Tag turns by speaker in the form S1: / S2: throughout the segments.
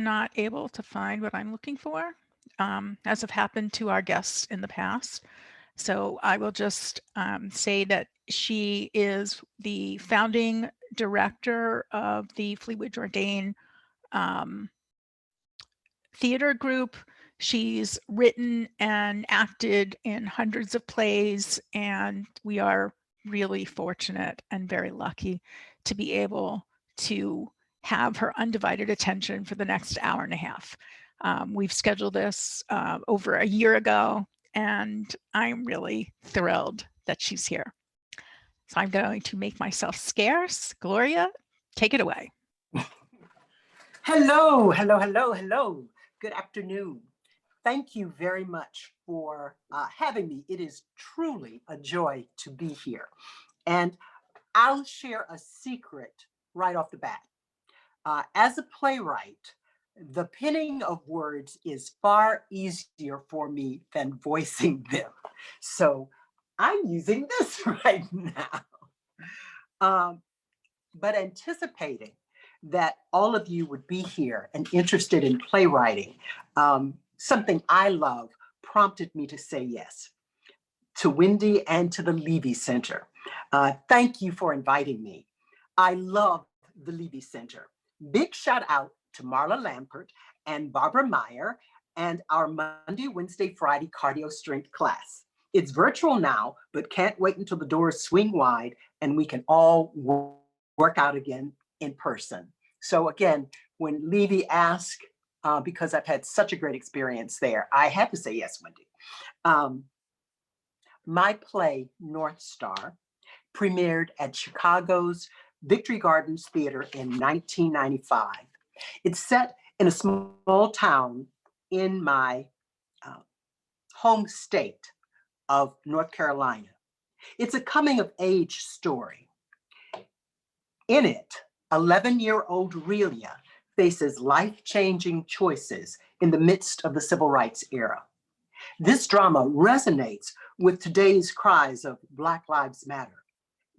S1: not able to find what I'm looking for, as have happened to our guests in the past. So I will just say that she is the founding director of the Fleetwood-Jourdain theater group. She's written and acted in hundreds of plays, and we are really fortunate and very lucky to be able to have her undivided attention for the next hour and a half. We've scheduled this over a year ago, and I'm really thrilled that she's here. So I'm going to make myself scarce. Gloria, take it away.
S2: Hello, hello, hello, hello. Good afternoon. Thank you very much for having me. It is truly a joy to be here. And I'll share a secret right off the bat. As a playwright, the penning of words is far easier for me than voicing them. So I'm using this right now. But anticipating that all of you would be here and interested in playwriting, something I love prompted me to say yes to Wendy and to the Levy Center. Thank you for inviting me. I love the Levy Center. Big shout out to Marla Lampert and Barbara Meyer and our Monday, Wednesday, Friday cardio strength class. It's virtual now, but can't wait until the doors swing wide and we can all work out again in person. So again, when Levy asked, because I've had such a great experience there, I had to say yes, Wendy. My play, North Star, premiered at Chicago's Victory Gardens Theater in 1995. It's set in a small town in my home state of North Carolina. It's a coming of age story. In it, 11-year-old Aurelia faces life-changing choices in the midst of the civil rights era. This drama resonates with today's cries of Black Lives Matter.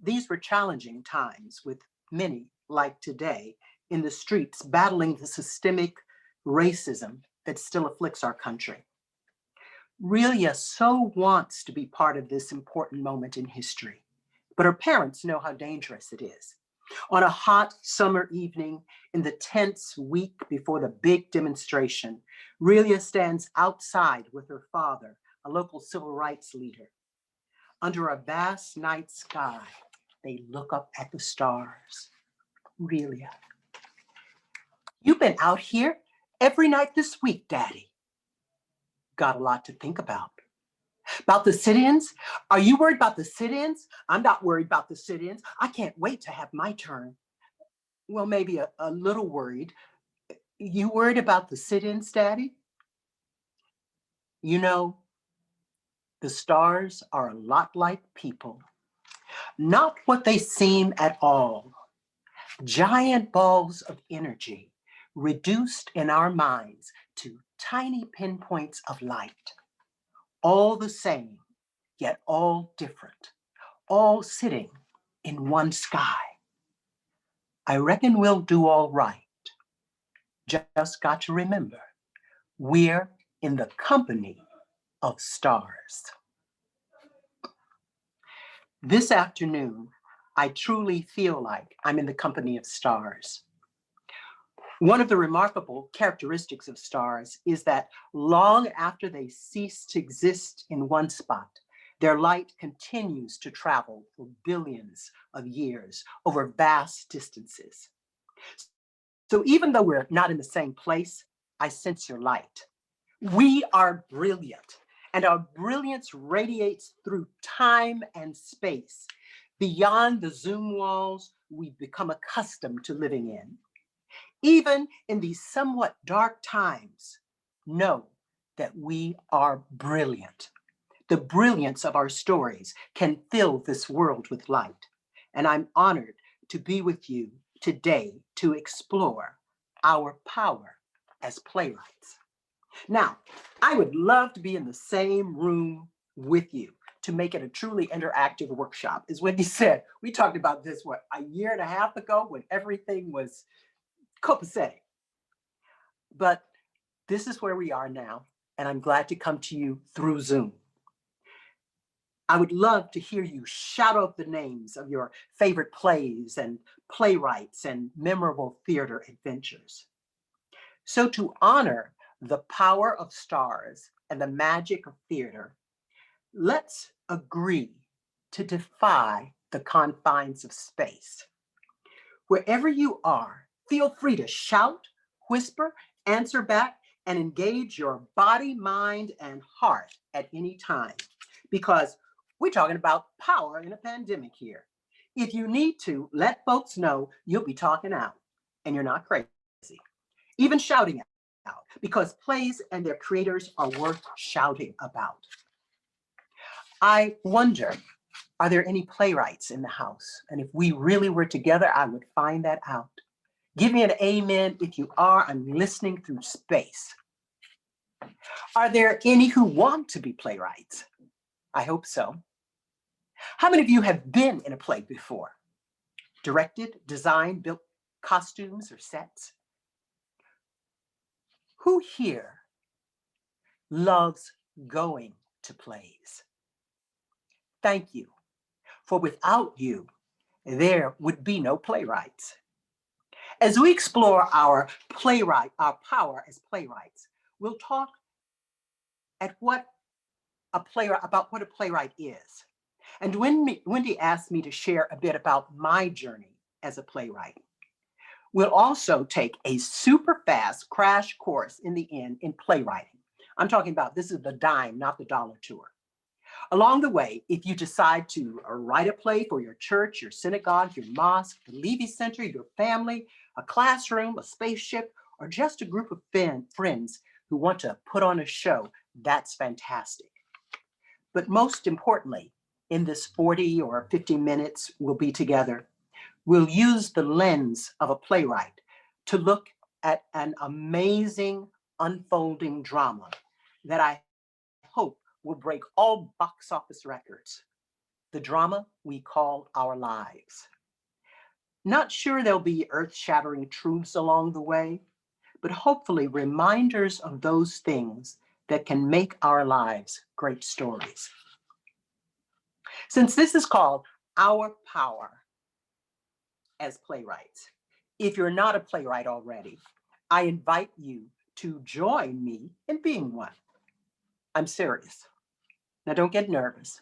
S2: These were challenging times with many, like today, in the streets battling the systemic racism that still afflicts our country. Aurelia so wants to be part of this important moment in history, but her parents know how dangerous it is. On a hot summer evening, in the tense week before the big demonstration, Aurelia stands outside with her father, a local civil rights leader. Under a vast night sky, they look up at the stars. Aurelia, you've been out here every night this week, Daddy. Got a lot to think about. About the sit-ins? Are you worried about the sit-ins? I'm not worried about the sit-ins. I can't wait to have my turn. Well, maybe a little worried. You worried about the sit-ins, Daddy? You know, the stars are a lot like people. Not what they seem at all. Giant balls of energy reduced in our minds to tiny pinpoints of light. All the same, yet all different, all sitting in one sky. I reckon we'll do all right. Just got to remember, we're in the company of stars. This afternoon, I truly feel like I'm in the company of stars. One of the remarkable characteristics of stars is that long after they cease to exist in one spot, their light continues to travel for billions of years over vast distances. So even though we're not in the same place, I sense your light. We are brilliant, and our brilliance radiates through time and space, beyond the Zoom walls we've become accustomed to living in. Even in these somewhat dark times, know that we are brilliant. The brilliance of our stories can fill this world with light. And I'm honored to be with you today to explore our power as playwrights. Now, I would love to be in the same room with you to make it a truly interactive workshop. As Wendy said, we talked about this, a year and a half ago when everything was copacetic. but this is where we are now, and I'm glad to come to you through Zoom. I would love to hear you shout out the names of your favorite plays and playwrights and memorable theater adventures. So to honor the power of stars and the magic of theater, let's agree to defy the confines of space. Wherever you are, feel free to shout, whisper, answer back, and engage your body, mind, and heart at any time, because we're talking about power in a pandemic here. If you need to, let folks know you'll be talking out and you're not crazy. Even shouting out, because plays and their creators are worth shouting about. I wonder, are there any playwrights in the house? And if we really were together, I would find that out. Give me an amen if you are. I'm listening through space. Are there any who want to be playwrights? I hope so. How many of you have been in a play before? Directed, designed, built costumes or sets? Who here loves going to plays? Thank you, for without you, there would be no playwrights. As we explore our power as playwrights, we'll talk about what a playwright is. And Wendy asked me to share a bit about my journey as a playwright. We'll also take a super fast crash course in the end in playwriting. I'm talking about, this is the dime, not the dollar tour. Along the way, if you decide to write a play for your church, your synagogue, your mosque, the Levy Center, your family, a classroom, a spaceship, or just a group of friends who want to put on a show, that's fantastic. But most importantly, in this 40 or 50 minutes we'll be together, we'll use the lens of a playwright to look at an amazing unfolding drama that I hope will break all box office records. The drama we call our lives. Not sure there'll be earth-shattering truths along the way, but hopefully reminders of those things that can make our lives great stories. Since this is called Our Power as Playwrights, if you're not a playwright already, I invite you to join me in being one. I'm serious. Now don't get nervous.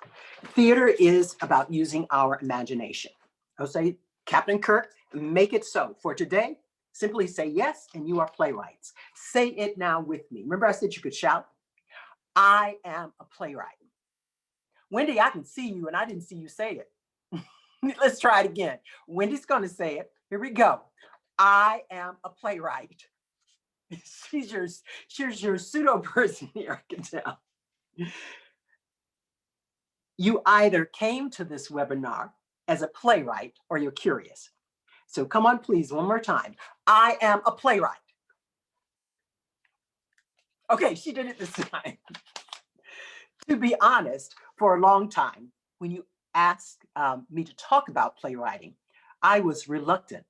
S2: Theater is about using our imagination. I'll say, Captain Kirk, make it so. For today, simply say yes and you are playwrights. Say it now with me. Remember I said you could shout? I am a playwright. Wendy, I can see you and I didn't see you say it. Let's try it again. Wendy's gonna say it. Here we go. I am a playwright. She's your pseudo person here, I can tell. You either came to this webinar as a playwright or you're curious. So come on, please, one more time. I am a playwright. Okay, she did it this time. To be honest, for a long time, when you asked me to talk about playwriting, I was reluctant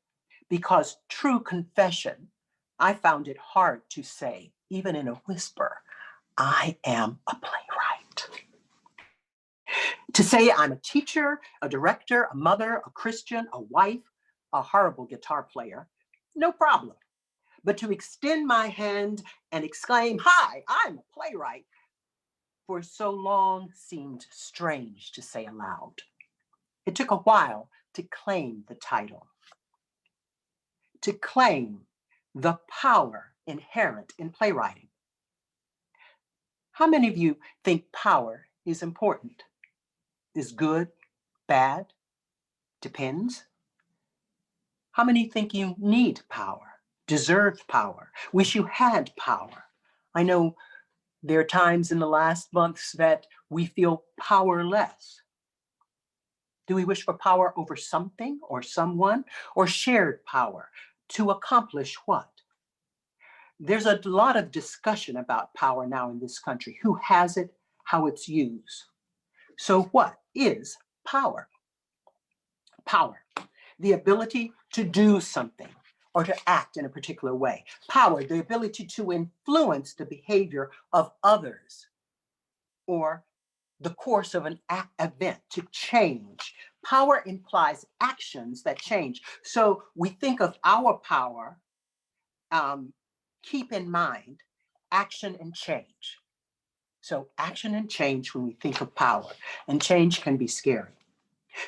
S2: because, true confession, I found it hard to say, even in a whisper, I am a playwright. To say I'm a teacher, a director, a mother, a Christian, a wife, a horrible guitar player, no problem. But to extend my hand and exclaim, hi, I'm a playwright, for so long seemed strange to say aloud. It took a while to claim the title, to claim the power inherent in playwriting. How many of you think power is important? Is good, bad, depends? How many think you need power, deserve power, wish you had power? I know there are times in the last months that we feel powerless. Do we wish for power over something or someone, or shared power to accomplish what? There's a lot of discussion about power now in this country. Who has it, how it's used. So what is power? Power, the ability to do something or to act in a particular way. Power, the ability to influence the behavior of others or the course of an event, to change. Power implies actions that change. So we think of our power, keep in mind action and change. So action and change when we think of power, and change can be scary.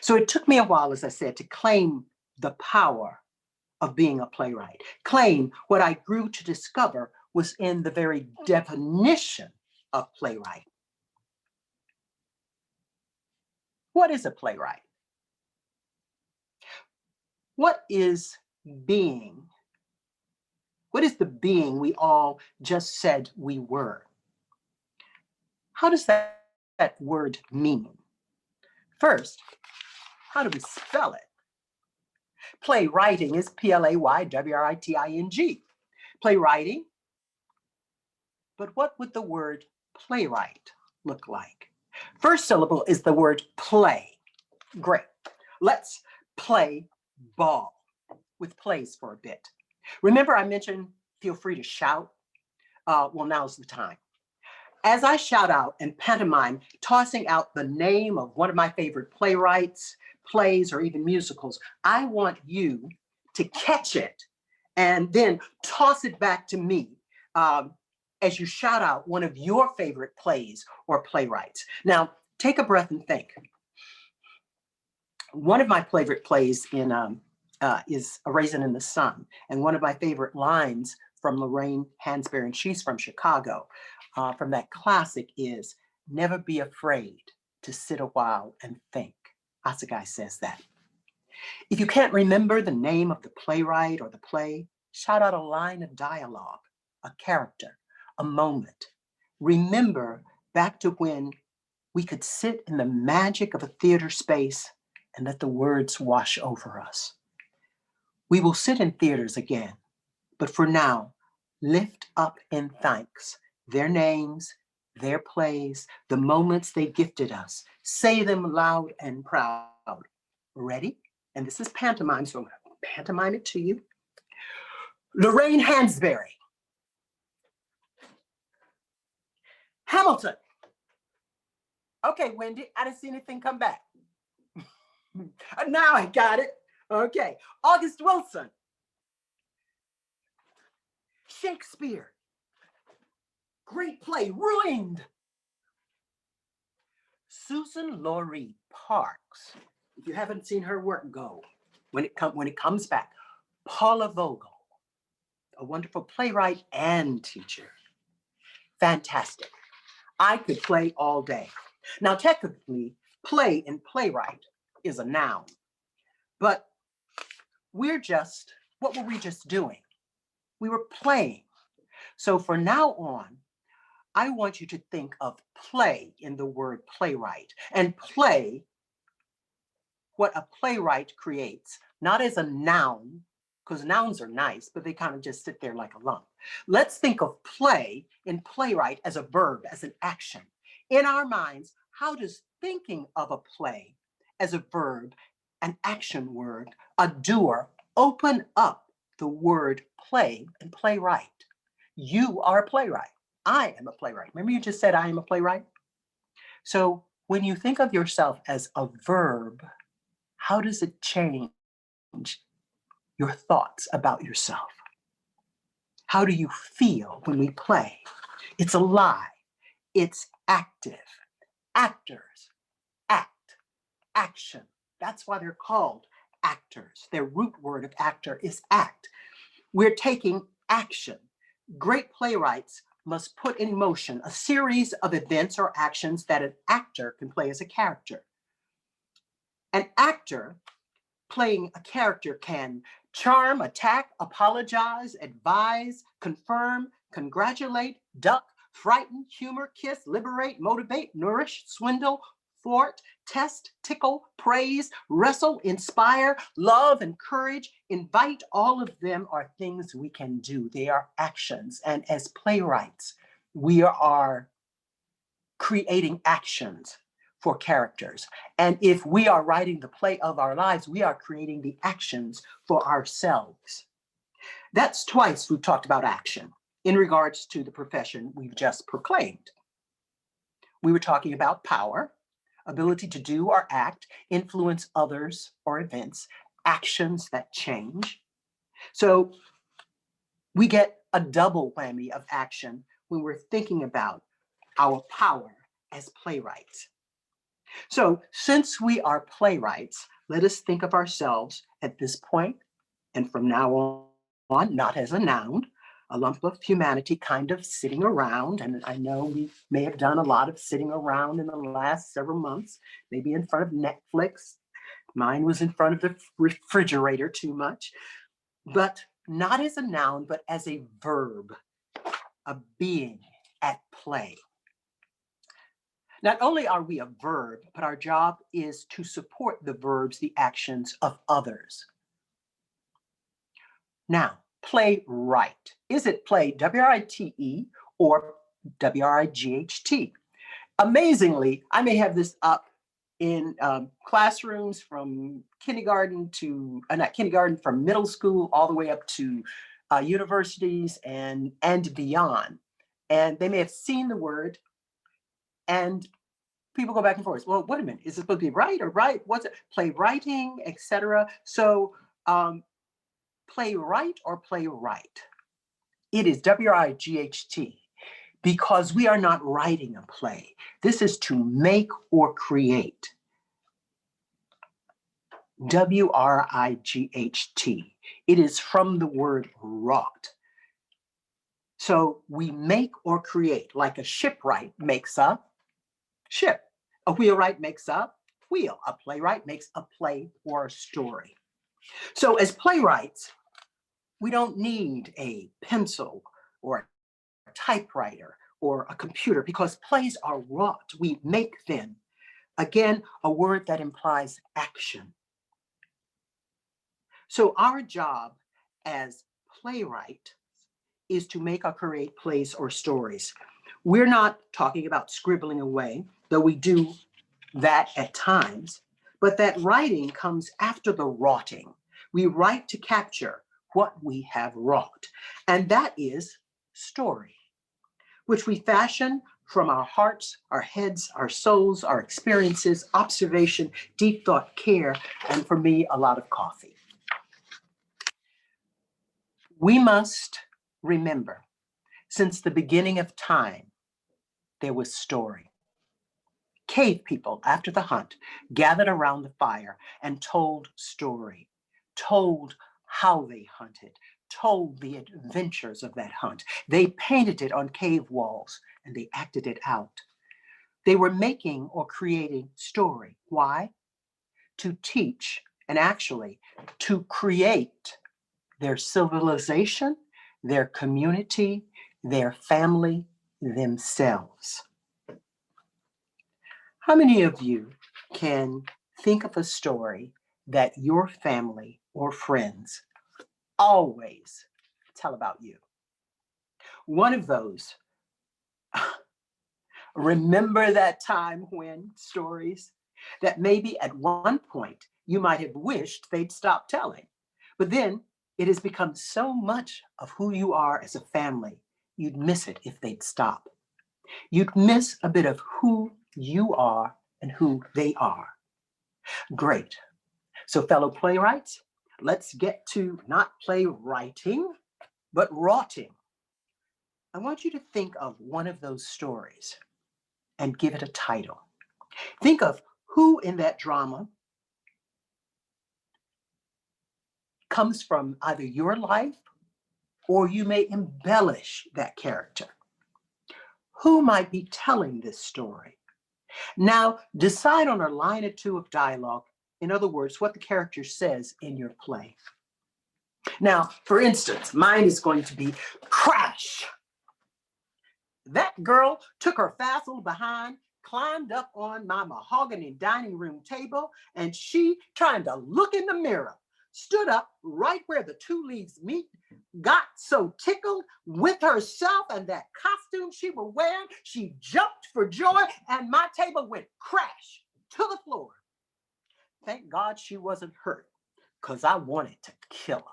S2: So it took me a while, as I said, to claim the power of being a playwright. Claim what I grew to discover was in the very definition of playwright. What is a playwright? What is being? What is the being we all just said we were? How does that word mean? First, how do we spell it? Playwriting is Playwriting. Playwriting. But what would the word playwright look like? First syllable is the word play. Great. Let's play ball with plays for a bit. Remember I mentioned feel free to shout? Well, now's the time. As I shout out and pantomime, tossing out the name of one of my favorite playwrights, plays, or even musicals, I want you to catch it and then toss it back to me as you shout out one of your favorite plays or playwrights. Now, take a breath and think. One of my favorite plays is A Raisin in the Sun, and one of my favorite lines from Lorraine Hansberry, and she's from Chicago, from that classic is, never be afraid to sit a while and think. Asagai says that. If you can't remember the name of the playwright or the play, shout out a line of dialogue, a character, a moment. Remember back to when we could sit in the magic of a theater space and let the words wash over us. We will sit in theaters again, but for now, lift up in thanks their names, their plays, the moments they gifted us. Say them loud and proud. Ready? And this is pantomime, so I'm going to pantomime it to you. Lorraine Hansberry. Hamilton. Okay, Wendy, I didn't see anything come back. Now I got it. Okay, August Wilson. Shakespeare. Great play, Ruined. Susan Laurie Parks. If you haven't seen her work, go. When it comes back. Paula Vogel, a wonderful playwright and teacher. Fantastic. I could play all day. Now, technically, play and playwright is a noun, but what were we just doing? We were playing. So for now on, I want you to think of play in the word playwright, and play what a playwright creates, not as a noun, because nouns are nice, but they kind of just sit there like a lump. Let's think of play in playwright as a verb, as an action. In our minds, how does thinking of a play as a verb, an action word, a doer, open up the word play and playwright? You are a playwright. I am a playwright. Remember you just said I am a playwright? So when you think of yourself as a verb, how does it change your thoughts about yourself? How do you feel when we play? It's alive. It's active. Actors act, action. That's why they're called actors. Their root word of actor is act. We're taking action. Great playwrights must put in motion a series of events or actions that an actor can play as a character. An actor playing a character can charm, attack, apologize, advise, confirm, congratulate, duck, frighten, humor, kiss, liberate, motivate, nourish, swindle, thwart, test, tickle, praise, wrestle, inspire, love, encourage, invite. All of them are things we can do. They are actions. And as playwrights, we are creating actions for characters. And if we are writing the play of our lives, we are creating the actions for ourselves. That's twice we've talked about action in regards to the profession we've just proclaimed. We were talking about power, ability to do or act, influence others or events, actions that change. So we get a double whammy of action when we're thinking about our power as playwrights. So since we are playwrights, let us think of ourselves at this point and from now on, not as a noun, a lump of humanity kind of sitting around. And I know we may have done a lot of sitting around in the last several months, maybe in front of Netflix. Mine was in front of the refrigerator too much, but not as a noun, but as a verb, a being at play. Not only are we a verb, but our job is to support the verbs, the actions of others. Now, playwright. Is it play, W-R-I-T-E, or W-R-I-G-H-T? Amazingly, I may have this up in classrooms from kindergarten to, not kindergarten, from middle school all the way up to universities and beyond. And they may have seen the word, and people go back and forth. Well, wait a minute, is it supposed to be right or right? What's it? Playwriting, etc. So playwright or playwright? It is W-R-I-G-H-T, because we are not writing a play. This is to make or create. W-R-I-G-H-T. It is from the word wrought. So we make or create, like a shipwright makes a ship. A wheelwright makes a wheel. A playwright makes a play or a story. So as playwrights, we don't need a pencil or a typewriter or a computer, because plays are wrought. We make them. Again, a word that implies action. So our job as playwright is to make or create plays or stories. We're not talking about scribbling away, though we do that at times, but that writing comes after the wroughting. We write to capture what we have wrought, and that is story, which we fashion from our hearts, our heads, our souls, our experiences, observation, deep thought, care, and for me, a lot of coffee. We must remember, since the beginning of time, there was story. Cave people, after the hunt, gathered around the fire and told story, told how they hunted, told the adventures of that hunt. They painted it on cave walls and they acted it out. They were making or creating story. Why? To teach and actually to create their civilization, their community, their family, themselves. How many of you can think of a story that your family or friends always tell about you? One of those, remember that time when stories that maybe at one point you might have wished they'd stop telling, but then it has become so much of who you are as a family, you'd miss it if they'd stop. You'd miss a bit of who you are and who they are. Great. So fellow playwrights, let's get to not playwriting, but wroughting. I want you to think of one of those stories and give it a title. Think of who in that drama comes from either your life or you may embellish that character. Who might be telling this story? Now, decide on a line or two of dialogue. In other words, what the character says in your play. Now, for instance, mine is going to be crash. That girl took her facile behind, climbed up on my mahogany dining room table, and she, trying to look in the mirror, stood up right where the two leaves meet, got so tickled with herself and that costume she was wearing, she jumped for joy, and my table went crash to the floor. Thank God she wasn't hurt, because I wanted to kill her.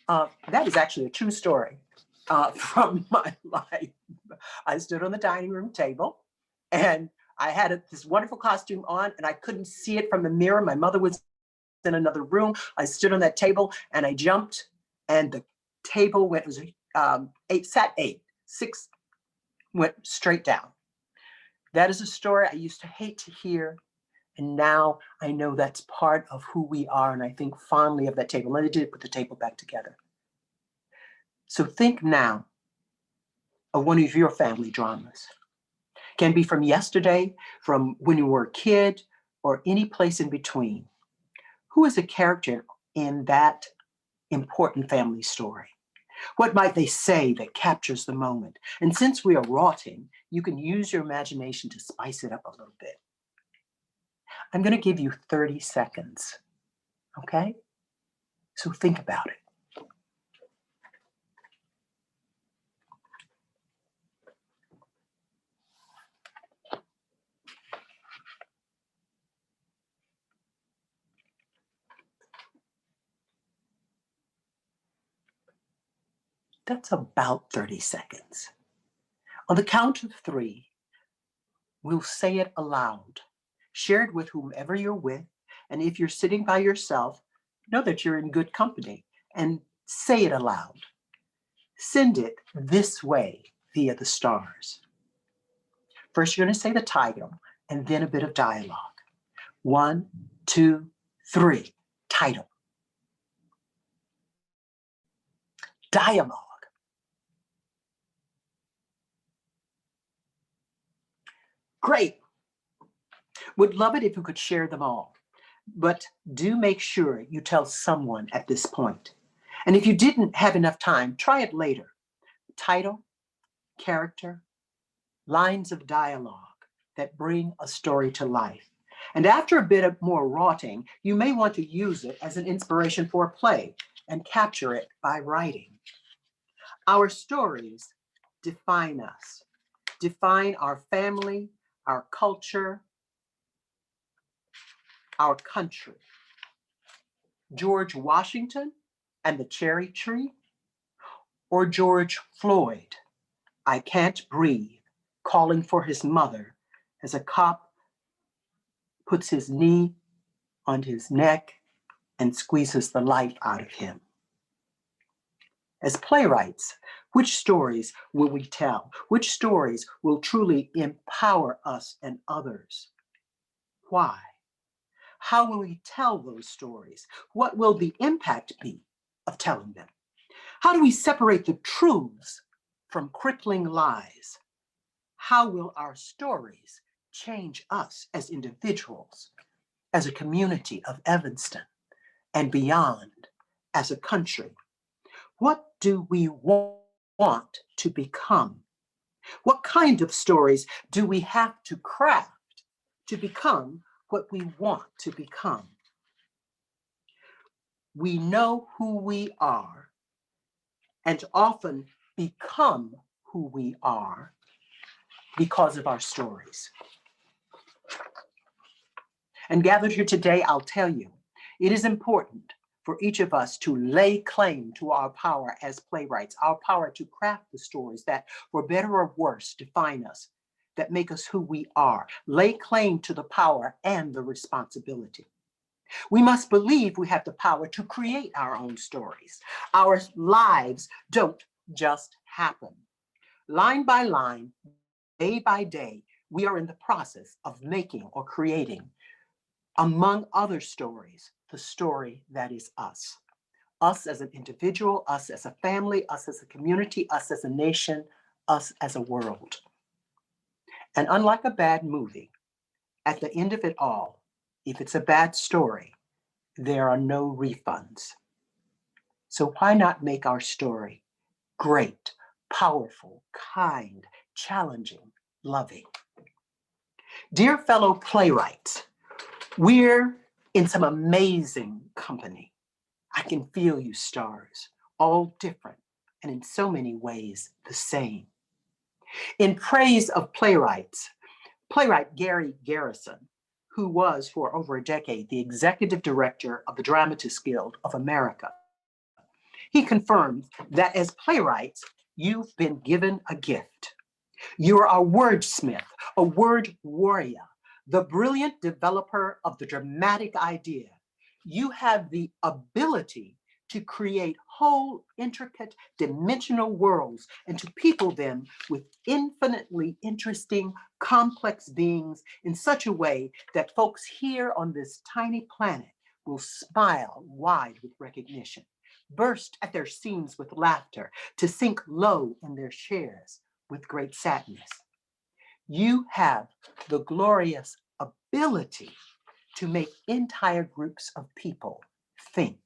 S2: That is actually a true story from my life. I stood on the dining room table and I had this wonderful costume on and I couldn't see it from the mirror. My mother was in another room. I stood on that table and I jumped and the table went, it was sat eight, six went straight down. That is a story I used to hate to hear. And now I know that's part of who we are. And I think fondly of that table. And I did put the table back together. So think now of one of your family dramas. Can be from yesterday, from when you were a kid, or any place in between. Who is a character in that important family story? What might they say that captures the moment? And since we are rotting, you can use your imagination to spice it up a little bit. I'm going to give you 30 seconds, okay? So think about it. That's about 30 seconds. On the count of 3, we'll say it aloud. Share it with whomever you're with. And if you're sitting by yourself, know that you're in good company and say it aloud. Send it this way via the stars. First, you're going to say the title and then a bit of dialogue. 1, 2, 3. Title. Dialogue. Great. Would love it if you could share them all, but do make sure you tell someone at this point. And if you didn't have enough time, try it later. Title, character, lines of dialogue that bring a story to life. And after a bit of more rotting, you may want to use it as an inspiration for a play and capture it by writing. Our stories define us, define our family, our culture, our country. George Washington and the cherry tree, or George Floyd, I can't breathe, calling for his mother as a cop puts his knee on his neck and squeezes the life out of him. As playwrights, which stories will we tell? Which stories will truly empower us and others? Why? How will we tell those stories? What will the impact be of telling them? How do we separate the truths from crippling lies? How will our stories change us as individuals, as a community of Evanston, and beyond, as a country? What do we want to become? What kind of stories do we have to craft to become what we want to become? We know who we are and often become who we are because of our stories. And gathered here today, I'll tell you, it is important for each of us to lay claim to our power as playwrights, our power to craft the stories that, for better or worse, define us, that make us who we are. Lay claim to the power and the responsibility. We must believe we have the power to create our own stories. Our lives don't just happen. Line by line, day by day, we are in the process of making or creating, among other stories, the story that is us. Us as an individual, us as a family, us as a community, us as a nation, us as a world. And unlike a bad movie, at the end of it all, if it's a bad story, there are no refunds. So why not make our story great, powerful, kind, challenging, loving? Dear fellow playwrights, we're in some amazing company. I can feel you stars, all different and in so many ways the same. In praise of playwrights, playwright Gary Garrison, who was for over a decade the executive director of the Dramatists Guild of America, He confirmed that as playwrights, you've been given a gift. You're a wordsmith, a word warrior, the brilliant developer of the dramatic idea. You have the ability to create whole, intricate, dimensional worlds and to people them with infinitely interesting, complex beings in such a way that folks here on this tiny planet will smile wide with recognition, burst at their seams with laughter, to sink low in their chairs with great sadness. You have the glorious ability to make entire groups of people think.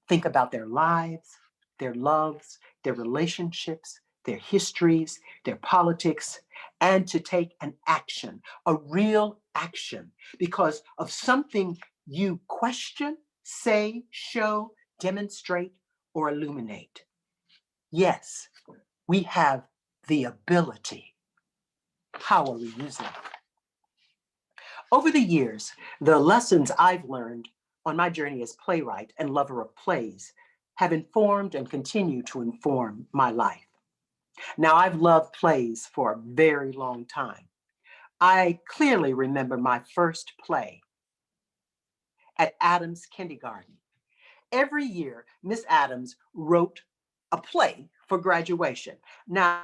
S2: Think about their lives, their loves, their relationships, their histories, their politics, and to take an action, a real action, because of something you question, say, show, demonstrate, or illuminate. Yes, we have the ability. How are we using it? Over the years, the lessons I've learned on my journey as playwright and lover of plays have informed and continue to inform my life. Now, I've loved plays for a very long time. I clearly remember my first play at Adams Kindergarten. Every year, Miss Adams wrote a play for graduation. Now,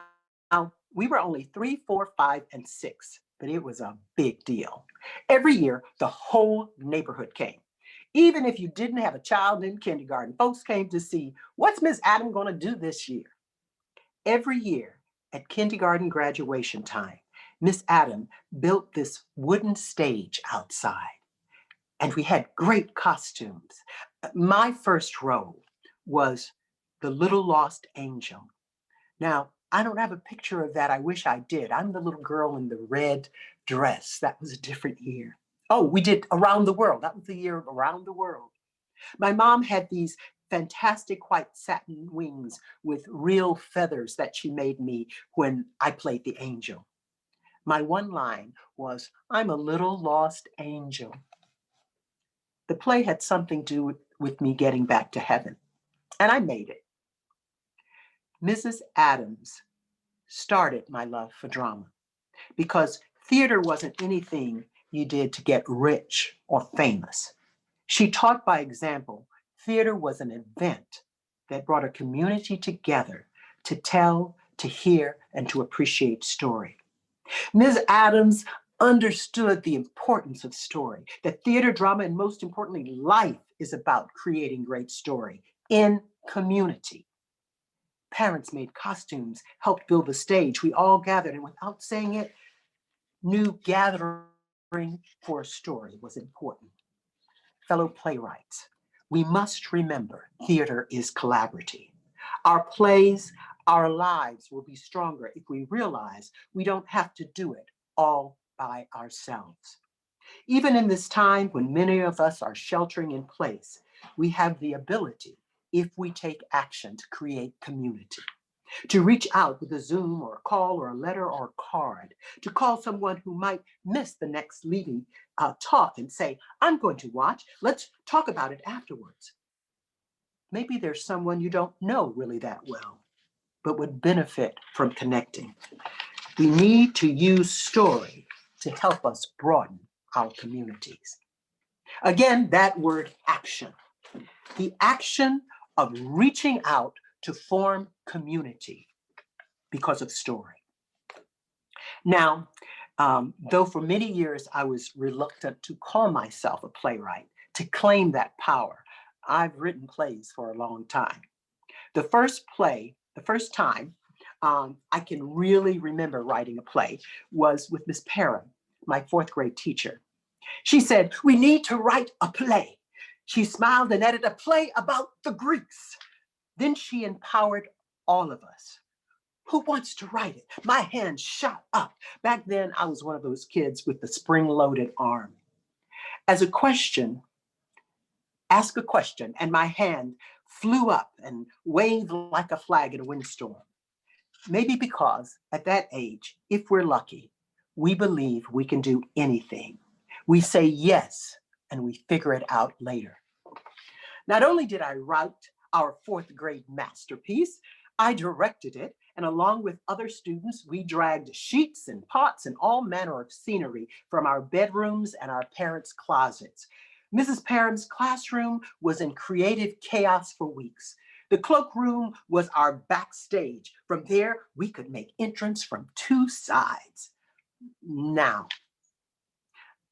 S2: we were only 3, 4, 5, and 6, but it was a big deal. Every year, the whole neighborhood came. Even if you didn't have a child in kindergarten, folks came to see, what's Miss Adams going to do this year? Every year at kindergarten graduation time, Miss Adams built this wooden stage outside, and we had great costumes. My first role was the little lost angel. Now, I don't have a picture of that. I wish I did. I'm the little girl in the red dress. That was a different year. Oh, we did Around the World. That was the year of Around the World. My mom had these fantastic white satin wings with real feathers that she made me when I played the angel. My one line was, I'm a little lost angel. The play had something to do with me getting back to heaven, and I made it. Mrs. Adams started my love for drama because theater wasn't anything you did to get rich or famous. She taught by example. Theater was an event that brought a community together to tell, to hear, and to appreciate story. Ms. Adams understood the importance of story, that theater, drama, and most importantly, life is about creating great story in community. Parents made costumes, helped build the stage. We all gathered, and without saying it, knew gathering for a story was important. Fellow playwrights, we must remember theater is collaborative. Our plays, our lives will be stronger if we realize we don't have to do it all by ourselves. Even in this time when many of us are sheltering in place, we have the ability, if we take action, to create community, to reach out with a Zoom or a call or a letter or a card, to call someone who might miss the next Levy talk and say, I'm going to watch, let's talk about it afterwards. Maybe there's someone you don't know really that well, but would benefit from connecting. We need to use story to help us broaden our communities. Again, that word action. The action of reaching out to form community because of story. Now, though for many years I was reluctant to call myself a playwright, to claim that power, I've written plays for a long time. The first time I can really remember writing a play was with Miss Perrin, my 4th grade teacher. She said, we need to write a play. She smiled and added, a play about the Greeks. Then she empowered all of us. Who wants to write it? My hand shot up. Back then, I was one of those kids with the spring-loaded arm. As a question, ask a question, and my hand flew up and waved like a flag in a windstorm. Maybe because at that age, if we're lucky, we believe we can do anything. We say yes, and we figure it out later. Not only did I write our fourth grade masterpiece. I directed it, and along with other students, we dragged sheets and pots and all manner of scenery from our bedrooms and our parents' closets. Mrs. Parham's classroom was in creative chaos for weeks. The cloakroom was our backstage. From there, we could make entrance from two sides. Now,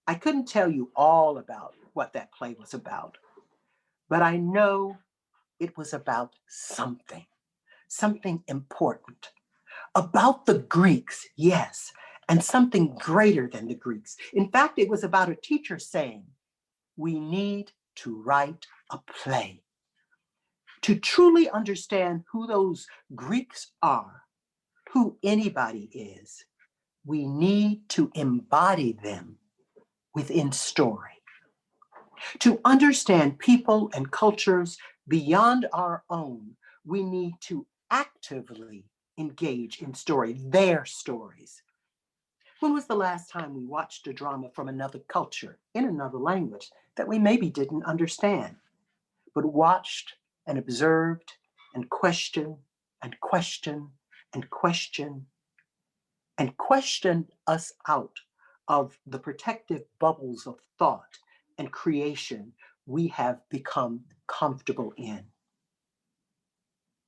S2: I couldn't tell you all about what that play was about, but I know it was about something important. About the Greeks, yes, and something greater than the Greeks. In fact, it was about a teacher saying, we need to write a play. To truly understand who those Greeks are, who anybody is, we need to embody them within story. To understand people and cultures beyond our own, we need to actively engage in story, their stories. When was the last time we watched a drama from another culture, in another language, that we maybe didn't understand, but watched and observed and questioned and questioned and questioned and questioned us out of the protective bubbles of thought and creation we have become comfortable in?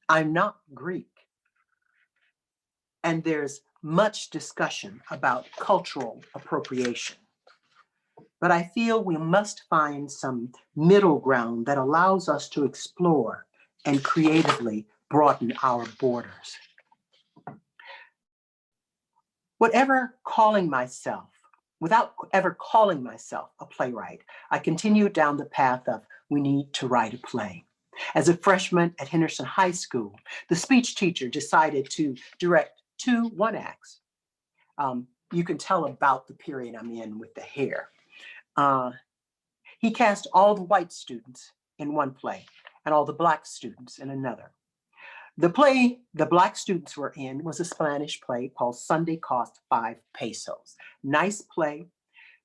S2: I'm not Greek, and there's much discussion about cultural appropriation. But I feel we must find some middle ground that allows us to explore and creatively broaden our borders. Whatever calling myself, without ever calling myself a playwright, I continued down the path of we need to write a play. As a freshman at Henderson High School, the speech teacher decided to direct 2 one-acts. You can tell about the period I'm in with the hair. He cast all the white students in one play and all the Black students in another. The play the Black students were in was a Spanish play called Sunday Cost 5 Pesos. Nice play,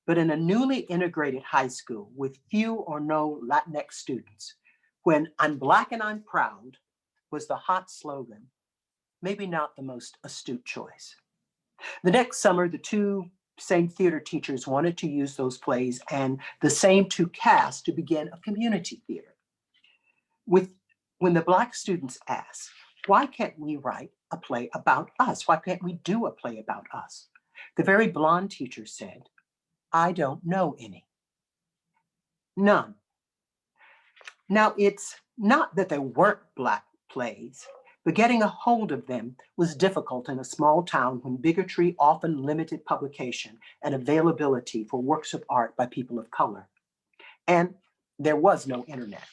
S2: but in a newly integrated high school with few or no Latinx students, when I'm Black and I'm proud was the hot slogan, maybe not the most astute choice. The next summer, the 2 same theater teachers wanted to use those plays and the same 2 casts to begin a community theater. When the Black students asked, why can't we write a play about us? Why can't we do a play about us? The very blonde teacher said, I don't know any. None. Now, it's not that there weren't Black plays, but getting a hold of them was difficult in a small town when bigotry often limited publication and availability for works of art by people of color. And there was no internet.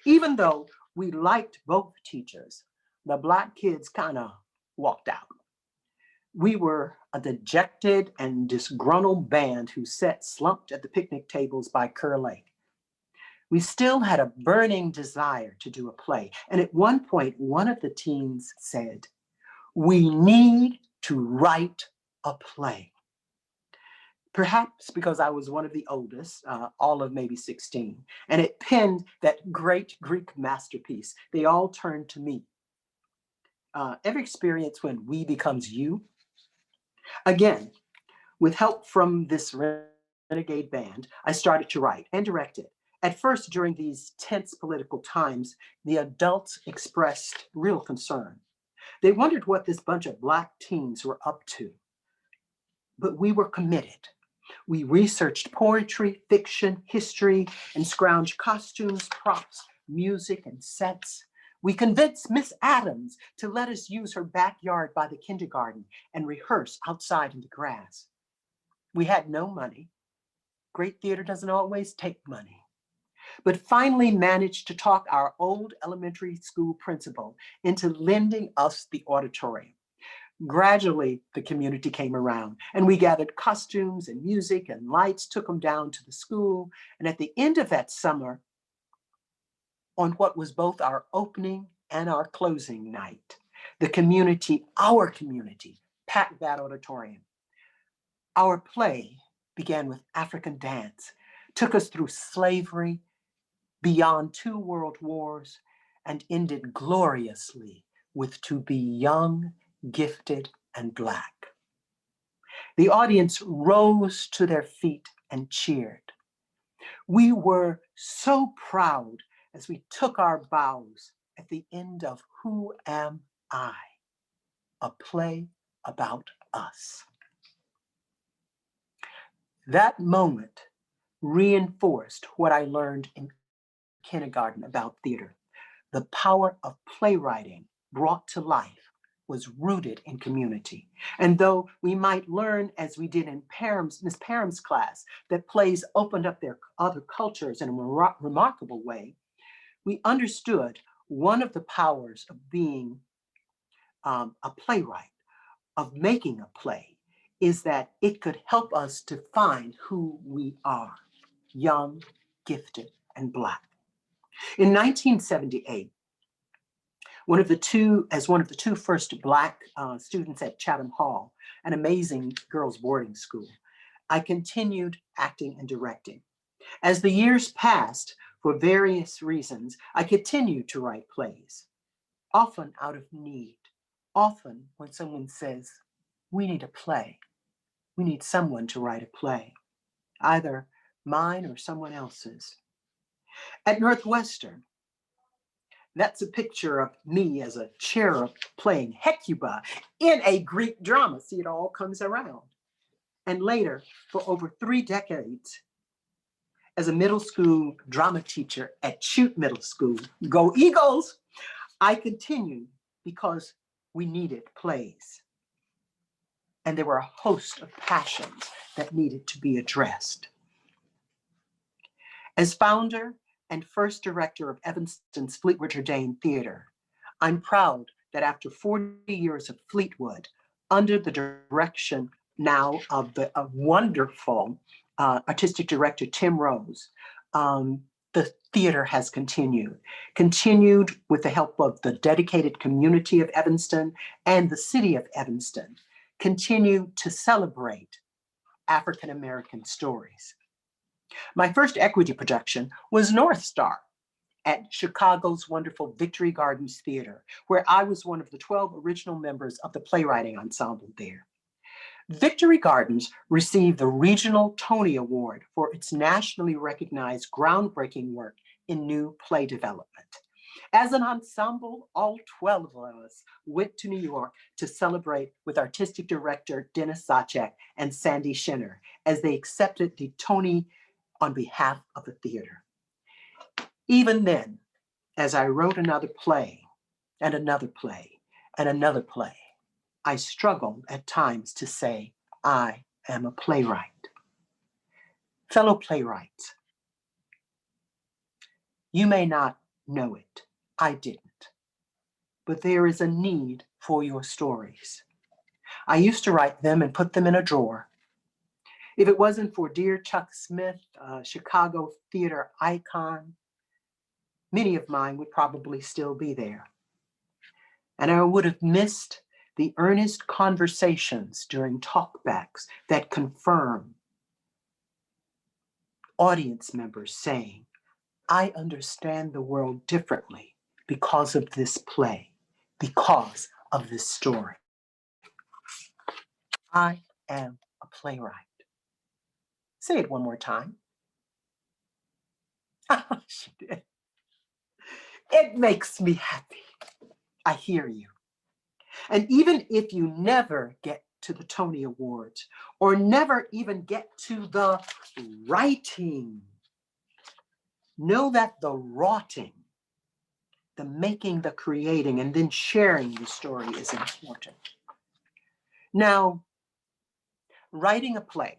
S2: Even though we liked both teachers, the Black kids kind of walked out. We were a dejected and disgruntled band who sat slumped at the picnic tables by Kerr Lake. We still had a burning desire to do a play. And at one point, one of the teens said, we need to write a play. Perhaps because I was one of the oldest, all of maybe 16, and it penned that great Greek masterpiece. They all turned to me. Ever experience when we becomes you? Again, with help from this renegade band, I started to write and direct it. At first, during these tense political times, the adults expressed real concern. They wondered what this bunch of Black teens were up to. But we were committed. We researched poetry, fiction, history, and scrounged costumes, props, music, and sets. We convinced Miss Adams to let us use her backyard by the kindergarten and rehearse outside in the grass. We had no money. Great theater doesn't always take money. But finally managed to talk our old elementary school principal into lending us the auditorium. Gradually, the community came around and we gathered costumes and music and lights, took them down to the school. And at the end of that summer, on what was both our opening and our closing night, the community, our community, packed that auditorium. Our play began with African dance, took us through slavery, beyond 2 world wars, and ended gloriously with "to be young, gifted, and Black." The audience rose to their feet and cheered. We were so proud as we took our bows at the end of Who Am I? A play about us. That moment reinforced what I learned in kindergarten about theater. The power of playwriting brought to life was rooted in community. And though we might learn, as we did in Miss Parham's class, that plays opened up their other cultures in a remarkable way, we understood one of the powers of being a playwright, of making a play, is that it could help us to find who we are, young, gifted, and Black. In 1978, one of the two first Black students at Chatham Hall, an amazing girls' boarding school, I continued acting and directing. As the years passed, for various reasons, I continued to write plays, often out of need, often when someone says, "We need a play. We need someone to write a play," either mine or someone else's. At Northwestern, that's a picture of me as a cherub playing Hecuba in a Greek drama. See, it all comes around. And later, for over 3 decades, as a middle school drama teacher at Chute Middle School, go Eagles, I continued because we needed plays. And there were a host of passions that needed to be addressed. As founder and first director of Evanston's Fleetwood-Jourdain Theater, I'm proud that after 40 years of Fleetwood, under the direction now of the wonderful artistic director Tim Rose, the theater has continued with the help of the dedicated community of Evanston and the city of Evanston, continued to celebrate African American stories. My first equity production was North Star at Chicago's wonderful Victory Gardens Theater, where I was one of the 12 original members of the Playwriting Ensemble there. Victory Gardens received the Regional Tony Award for its nationally recognized groundbreaking work in new play development. As an ensemble, all 12 of us went to New York to celebrate with artistic director Dennis Sacek and Sandy Shinner as they accepted the Tony on behalf of the theater. Even then, as I wrote another play and another play and another play, I struggled at times to say, I am a playwright. Fellow playwrights, you may not know it, I didn't, but there is a need for your stories. I used to write them and put them in a drawer. If it wasn't for dear Chuck Smith, a Chicago theater icon, many of mine would probably still be there. And I would have missed the earnest conversations during talkbacks that confirm audience members saying, I understand the world differently because of this play, because of this story. I am a playwright. Say it one more time. She did. It makes me happy. I hear you. And even if you never get to the Tony Awards or never even get to the writing, know that the wroughting, the making, the creating, and then sharing the story is important. Now, writing a play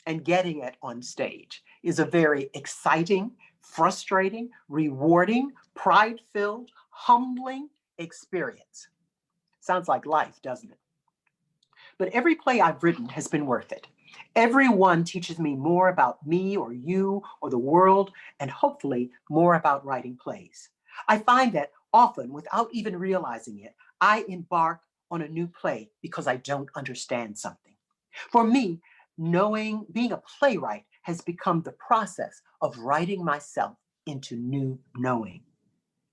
S2: and getting it on stage is a very exciting, frustrating, rewarding, pride-filled, humbling experience. Sounds like life, doesn't it? But every play I've written has been worth it. Every one teaches me more about me or you or the world, and hopefully more about writing plays. I find that often, without even realizing it, I embark on a new play because I don't understand something. For me, being a playwright has become the process of writing myself into new knowing.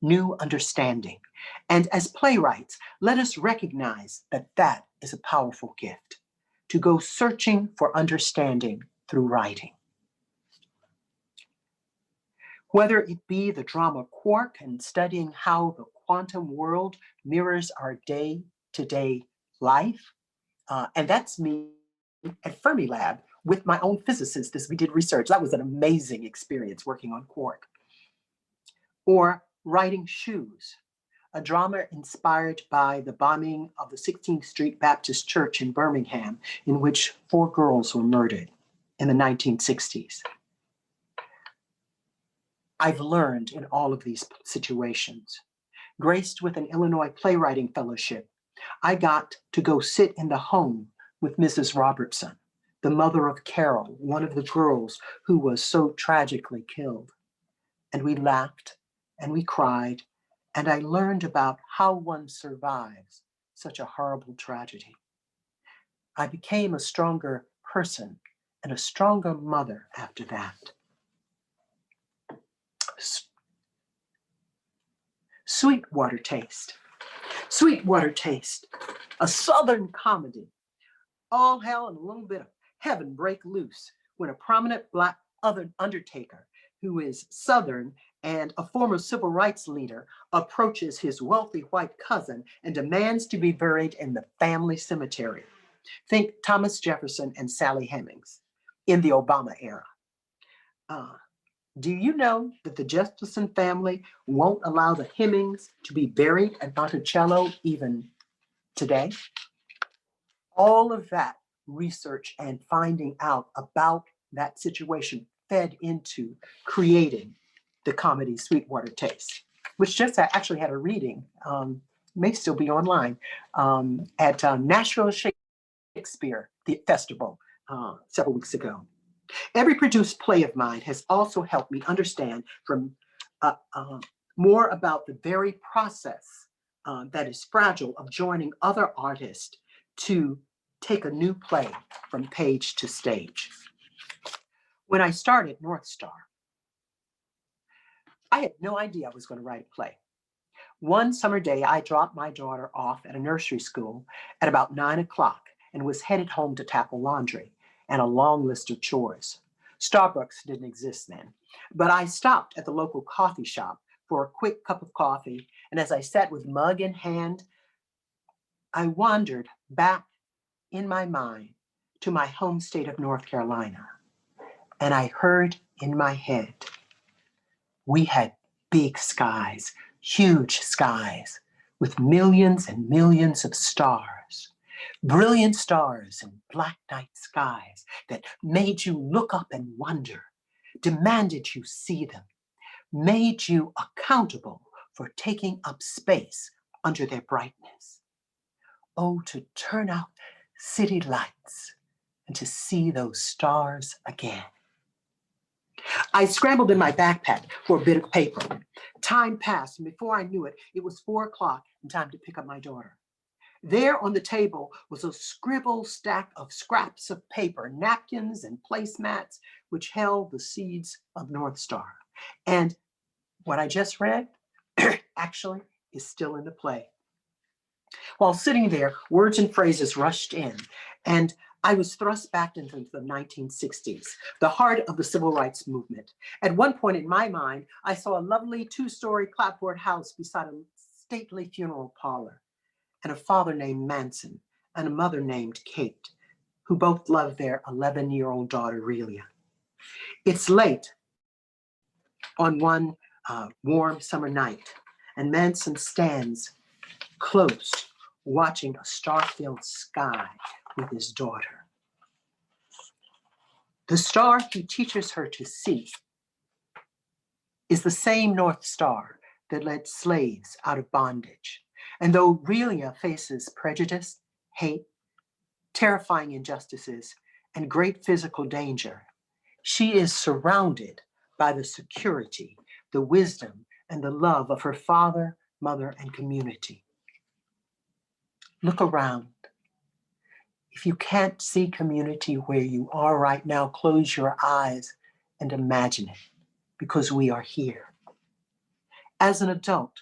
S2: new understanding. And as playwrights, let us recognize that that is a powerful gift, to go searching for understanding through writing. Whether it be the drama Quark and studying how the quantum world mirrors our day-to-day life, and that's me at Fermilab with my own physicist as we did research. That was an amazing experience working on Quark. Or writing Shoes, a drama inspired by the bombing of the 16th Street Baptist Church in Birmingham, in which 4 girls were murdered in the 1960s. I've learned in all of these situations. Graced with an Illinois Playwriting Fellowship, I got to go sit in the home with Mrs. Robertson, the mother of Carol, one of the girls who was so tragically killed. And we laughed and we cried, and I learned about how one survives such a horrible tragedy. I became a stronger person and a stronger mother after that. Sweetwater Taste. Sweetwater Taste, a Southern comedy. All hell and a little bit of heaven break loose when a prominent Black undertaker who is Southern and a former civil rights leader approaches his wealthy white cousin and demands to be buried in the family cemetery. Think Thomas Jefferson and Sally Hemings in the Obama era. Do you know that the Jefferson family won't allow the Hemings to be buried at Monticello even today? All of that research and finding out about that situation fed into creating the comedy Sweetwater Taste, which just actually had a reading, may still be online, at Nashville Shakespeare Festival several weeks ago. Every produced play of mine has also helped me understand from more about the very process that is fragile of joining other artists to take a new play from page to stage. When I started North Star, I had no idea I was going to write a play. One summer day, I dropped my daughter off at a nursery school at about 9 o'clock and was headed home to tackle laundry and a long list of chores. Starbucks didn't exist then, but I stopped at the local coffee shop for a quick cup of coffee, and as I sat with mug in hand, I wandered back in my mind to my home state of North Carolina, and I heard in my head, we had big skies, huge skies, with millions and millions of stars. Brilliant stars in black night skies that made you look up and wonder, demanded you see them, made you accountable for taking up space under their brightness. Oh, to turn out city lights and to see those stars again. I scrambled in my backpack for a bit of paper. Time passed, and before I knew it, it was 4 o'clock and time to pick up my daughter. There on the table was a scribble stack of scraps of paper, napkins and placemats, which held the seeds of North Star. And what I just read actually is still in the play. While sitting there, words and phrases rushed in, and I was thrust back into the 1960s, the heart of the civil rights movement. At one point in my mind, I saw a lovely 2-story clapboard house beside a stately funeral parlor, and a father named Manson and a mother named Kate, who both loved their 11-year-old daughter, Aurelia. It's late on one warm summer night, and Manson stands close, watching a star-filled sky with his daughter. The star he teaches her to see is the same North Star that led slaves out of bondage. And though Aurelia faces prejudice, hate, terrifying injustices, and great physical danger, she is surrounded by the security, the wisdom, and the love of her father, mother, and community. Look around. If you can't see community where you are right now, close your eyes and imagine it, because we are here. As an adult,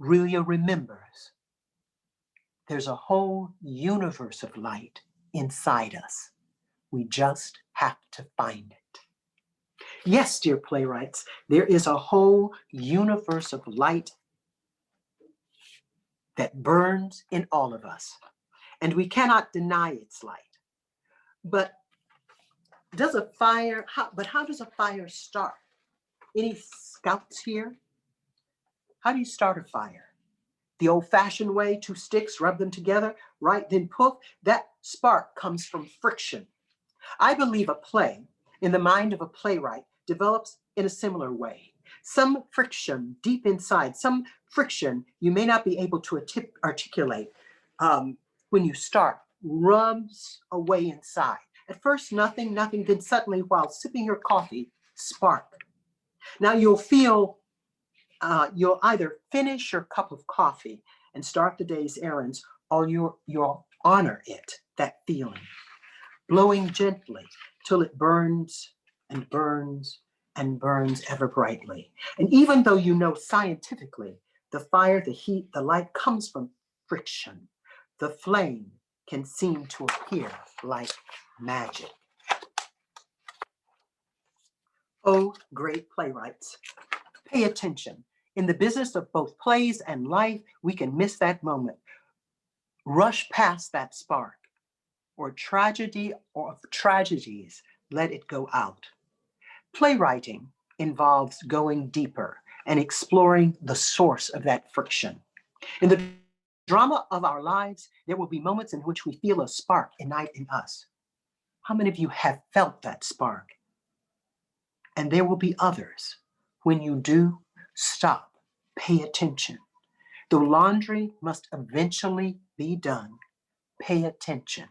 S2: Aurelia remembers there's a whole universe of light inside us. We just have to find it. Yes, dear playwrights, there is a whole universe of light that burns in all of us, and we cannot deny its light. But how does a fire start? Any scouts here? How do you start a fire? The old-fashioned way, 2 sticks, rub them together, right? Then poof, that spark comes from friction. I believe a play, in the mind of a playwright, develops in a similar way. Some friction deep inside, some friction you may not be able to articulate when you start, rubs away inside. At first, nothing, then suddenly, while sipping your coffee, spark. Now you'll feel, you'll either finish your cup of coffee and start the day's errands, or you'll honor it, that feeling, blowing gently till it burns and burns and burns ever brightly. And even though you know scientifically the fire, the heat, the light comes from friction, the flame can seem to appear like magic. Oh, great playwrights, pay attention. In the business of both plays and life, we can miss that moment, rush past that spark, or tragedy or tragedies, let it go out. Playwriting involves going deeper and exploring the source of that friction. In the drama of our lives, there will be moments in which we feel a spark ignite in us. How many of you have felt that spark? And there will be others. When you do, stop, pay attention. The laundry must eventually be done. Pay attention.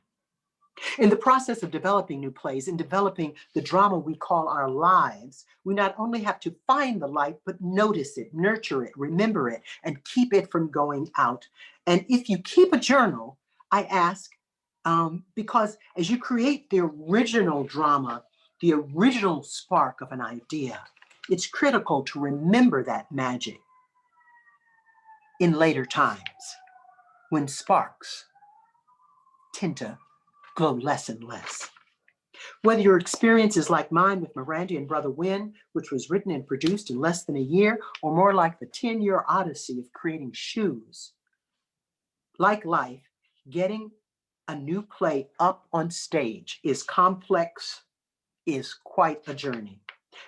S2: In the process of developing new plays, in developing the drama we call our lives, we not only have to find the light, but notice it, nurture it, remember it, and keep it from going out. And if you keep a journal, I ask, because as you create the original drama, the original spark of an idea, it's critical to remember that magic in later times when sparks tend to glow less and less. Whether your experience is like mine with Miranda and Brother Wynn, which was written and produced in less than a year, or more like the 10-year odyssey of creating shoes. Like life, getting a new play up on stage is complex, is quite a journey.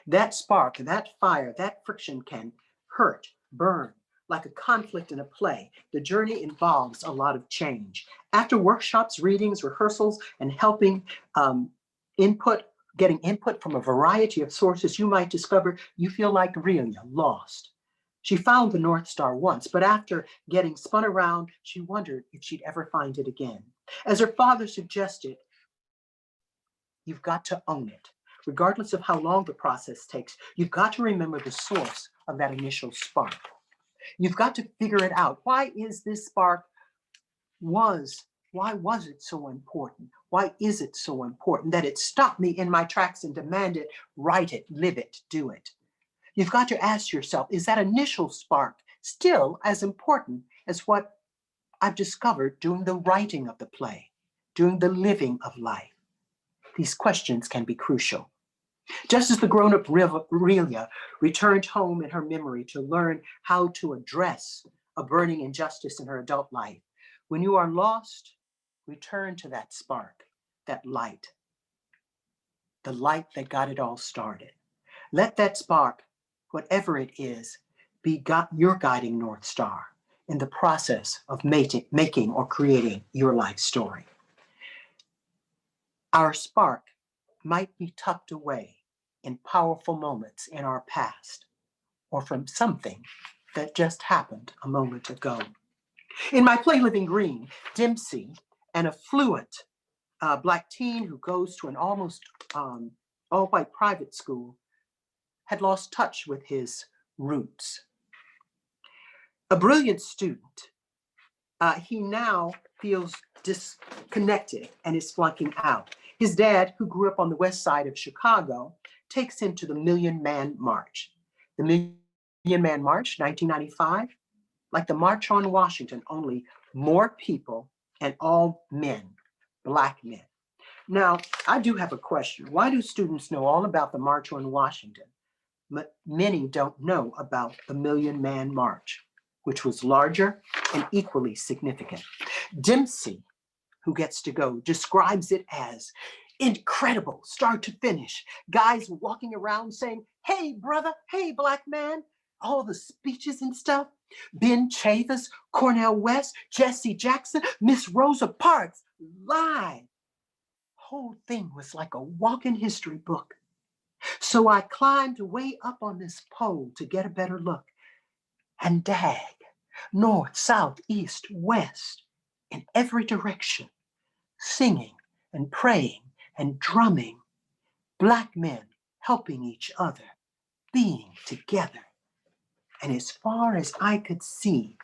S2: That spark, that fire, that friction can hurt, burn, like a conflict in a play. The journey involves a lot of change. After workshops, readings, rehearsals, and helping getting input from a variety of sources, you might discover you feel like Aurelia, lost. She found the North Star once, but after getting spun around, she wondered if she'd ever find it again. As her father suggested, you've got to own it. Regardless of how long the process takes, you've got to remember the source of that initial spark. You've got to figure it out. Why is this spark why was it so important? Why is it so important that it stopped me in my tracks and demanded, write it, live it, do it? You've got to ask yourself, is that initial spark still as important as what I've discovered during the writing of the play, during the living of life? These questions can be crucial. Just as the grown-up Aurelia returned home in her memory to learn how to address a burning injustice in her adult life, when you are lost, return to that spark, that light, the light that got it all started. Let that spark, whatever it is, be your guiding North Star in the process of making or creating your life story. Our spark might be tucked away in powerful moments in our past, or from something that just happened a moment ago. In my play Living Green, Dempsey, an affluent Black teen who goes to an almost all-white private school, had lost touch with his roots. A brilliant student, he now feels disconnected and is flunking out. His dad, who grew up on the west side of Chicago, takes him to the Million Man March. The Man March, 1995, like the March on Washington, only more people and all men, Black men. Now, I do have a question. Why do students know all about the March on Washington, but many don't know about the Million Man March, which was larger and equally significant? Dempsey, who gets to go, describes it as incredible, start to finish. Guys walking around saying, "Hey, brother, hey, Black man," all the speeches and stuff. Ben Chavis, Cornel West, Jesse Jackson, Miss Rosa Parks, live. Whole thing was like a walking history book. So I climbed way up on this pole to get a better look. And dag, north, south, east, west, in every direction, singing and praying and drumming, Black men helping each other, being together. And as far as I could see,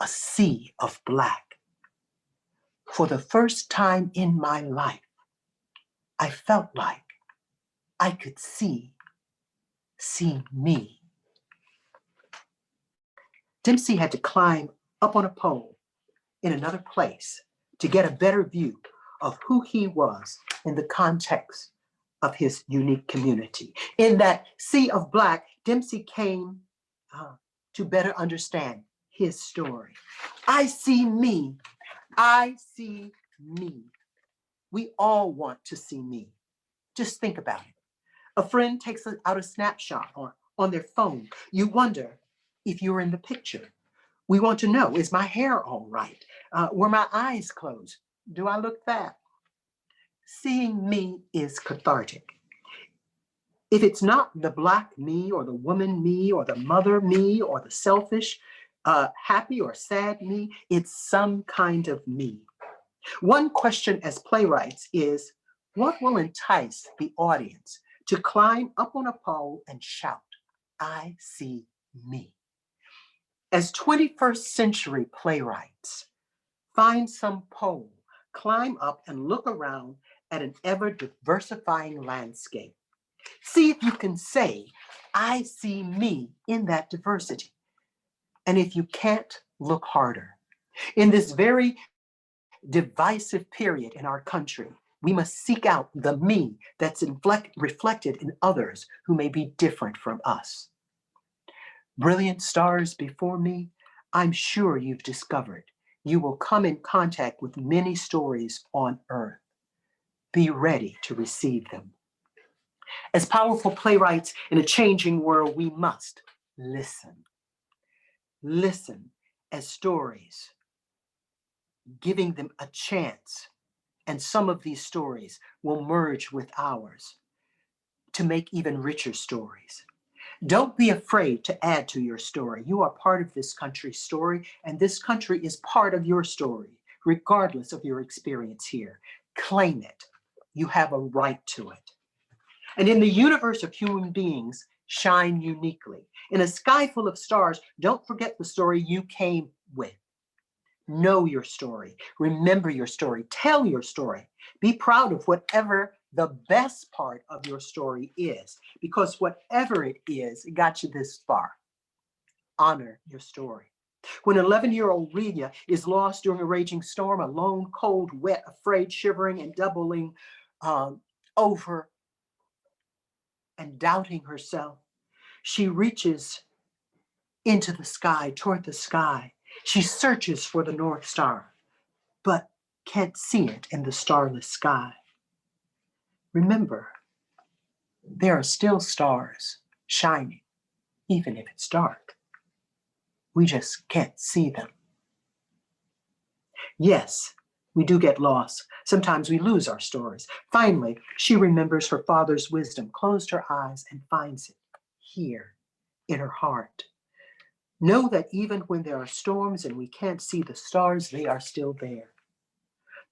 S2: a sea of black. For the first time in my life, I felt like I could see me. Dempsey had to climb up on a pole in another place to get a better view of who he was in the context of his unique community. In that sea of black, Dempsey came to better understand his story. I see me. I see me. We all want to see me. Just think about it. A friend takes out a snapshot on their phone. You wonder if you're in the picture. We want to know, is my hair all right? Were my eyes closed? Do I look fat? Seeing me is cathartic. If it's not the Black me or the woman me or the mother me or the selfish, happy or sad me, it's some kind of me. One question as playwrights is, what will entice the audience to climb up on a pole and shout, "I see me"? As 21st century playwrights, find some pole, climb up and look around at an ever diversifying landscape. See if you can say, "I see me" in that diversity. And if you can't, look harder. In this very divisive period in our country, we must seek out the me that's reflected in others who may be different from us. Brilliant stars before me, I'm sure you've discovered you will come in contact with many stories on earth. Be ready to receive them. As powerful playwrights in a changing world, we must listen. Listen as stories, giving them a chance. And some of these stories will merge with ours to make even richer stories. Don't be afraid to add to your story. You are part of this country's story, and this country is part of your story, regardless of your experience here. Claim it. You have a right to it. And in the universe of human beings, shine uniquely. In a sky full of stars, don't forget the story you came with. Know your story. Remember your story. Tell your story. Be proud of whatever the best part of your story is, because whatever it is, it got you this far. Honor your story. When 11-year-old Aurelia is lost during a raging storm, alone, cold, wet, afraid, shivering, and doubling over and doubting herself, she reaches into the sky, toward the sky. She searches for the North Star, but can't see it in the starless sky. Remember, there are still stars shining, even if it's dark. We just can't see them. Yes, we do get lost. Sometimes we lose our stories. Finally, she remembers her father's wisdom, closed her eyes, and finds it here in her heart. Know that even when there are storms and we can't see the stars, they are still there.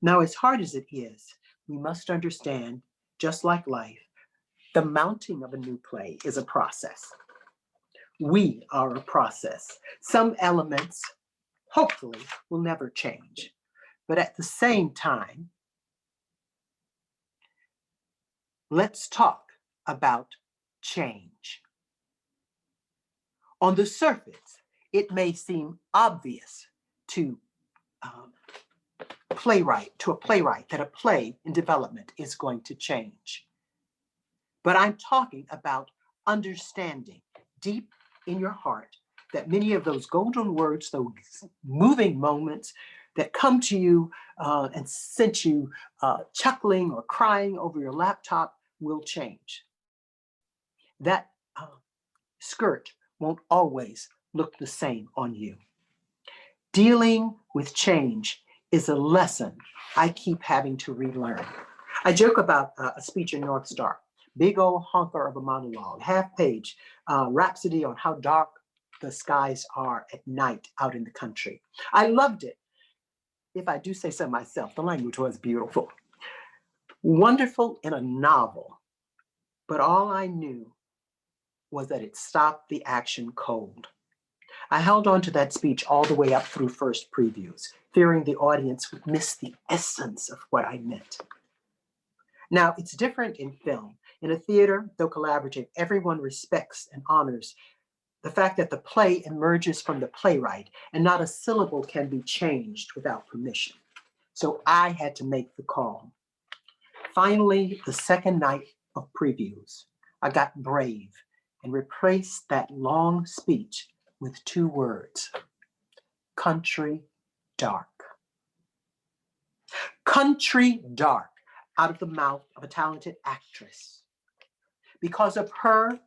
S2: Now, as hard as it is, we must understand, just like life, the mounting of a new play is a process. We are a process. Some elements, hopefully, will never change. But at the same time, let's talk about change. On the surface, it may seem obvious to a playwright that a play in development is going to change. But I'm talking about understanding deep in your heart that many of those golden words, those moving moments that come to you and sent you chuckling or crying over your laptop will change. That skirt won't always look the same on you. Dealing with change is a lesson I keep having to relearn. I joke about a speech in North Star, big old honker of a monologue, half-page rhapsody on how dark the skies are at night out in the country. I loved it. If I do say so myself, the language was beautiful. Wonderful in a novel, but all I knew was that it stopped the action cold. I held on to that speech all the way up through first previews, fearing the audience would miss the essence of what I meant. Now, it's different in film. In a theater, though collaborative, everyone respects and honors the fact that the play emerges from the playwright and not a syllable can be changed without permission. So I had to make the call. Finally, the second night of previews, I got brave and replaced that long speech with 2 words: country dark. Country dark, out of the mouth of a talented actress. Because of her,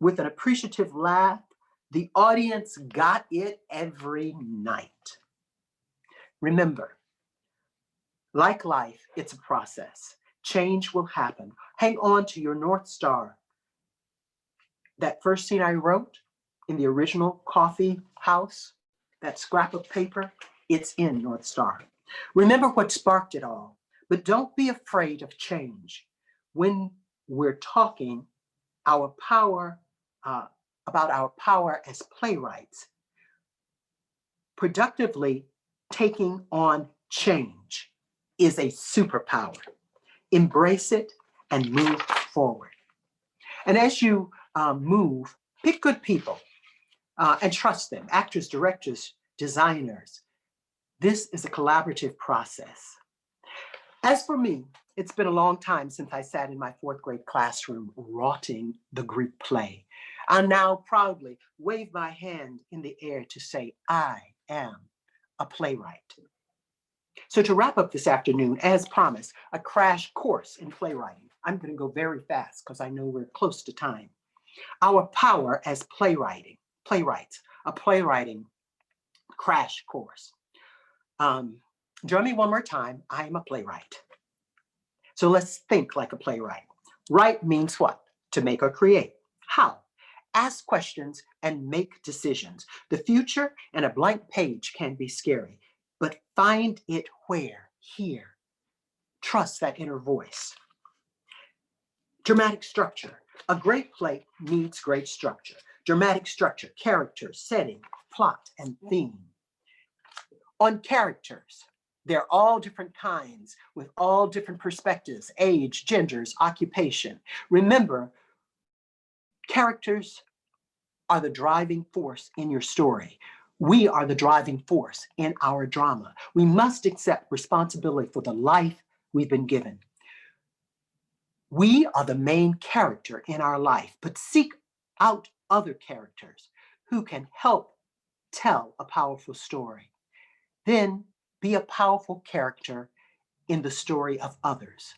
S2: with an appreciative laugh, the audience got it every night. Remember, like life, it's a process. Change will happen. Hang on to your North Star. That first scene I wrote in the original coffee house, that scrap of paper, it's in North Star. Remember what sparked it all, but don't be afraid of change. When we're talking our power, about our power as playwrights, productively taking on change is a superpower. Embrace it and move forward. And as you move, pick good people and trust them, actors, directors, designers. This is a collaborative process. As for me, it's been a long time since I sat in my 4th grade classroom writing the Greek play. I now proudly wave my hand in the air to say, I am a playwright. So to wrap up this afternoon, as promised, a crash course in playwriting. I'm going to go very fast because I know we're close to time. Our power as playwrights, a playwriting crash course. Join me one more time. I am a playwright. So let's think like a playwright. Write means what? To make or create. How? Ask questions and make decisions. The future and a blank page can be scary, but find it where? Here. Trust that inner voice. Dramatic structure. A great play needs great structure. Dramatic structure, characters, setting, plot, and theme. On characters, they're all different kinds with all different perspectives, age, genders, occupation. Remember, characters are the driving force in your story. We are the driving force in our drama. We must accept responsibility for the life we've been given. We are the main character in our life, but seek out other characters who can help tell a powerful story. Then be a powerful character in the story of others.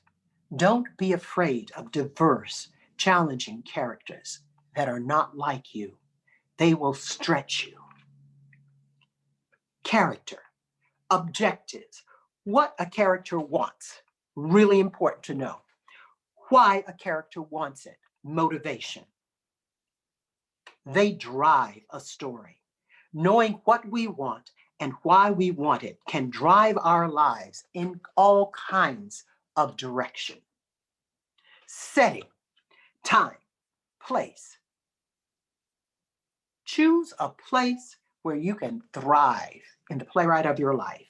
S2: Don't be afraid of diverse, challenging characters that are not like you. They will stretch you. Character, objectives, what a character wants, really important to know. Why a character wants it, motivation. They drive a story. Knowing what we want and why we want it can drive our lives in all kinds of direction. Setting, time, place. Choose a place where you can thrive in the playwright of your life,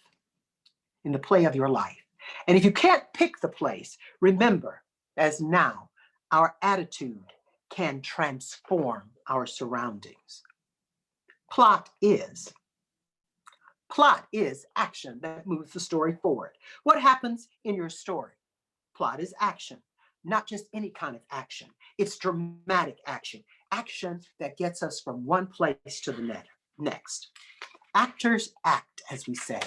S2: in the play of your life. And if you can't pick the place, remember, as now, our attitude can transform our surroundings. Plot is. Plot is action that moves the story forward. What happens in your story? Plot is action, not just any kind of action. It's dramatic action, action that gets us from one place to the next. Actors act, as we say.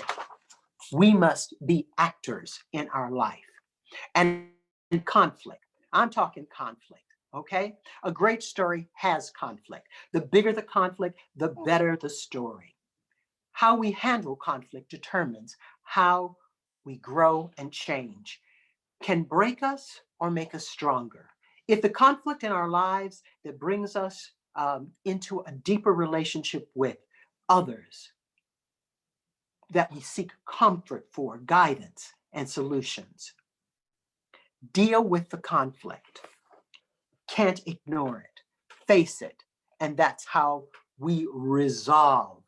S2: We must be actors in our life. And conflict. I'm talking conflict, okay? A great story has conflict. The bigger the conflict, the better the story. How we handle conflict determines how we grow and change, can break us or make us stronger. If the conflict in our lives that brings us into a deeper relationship with others, that we seek comfort for, guidance, and solutions. Deal with the conflict. Can't ignore it. Face it. And that's how we resolve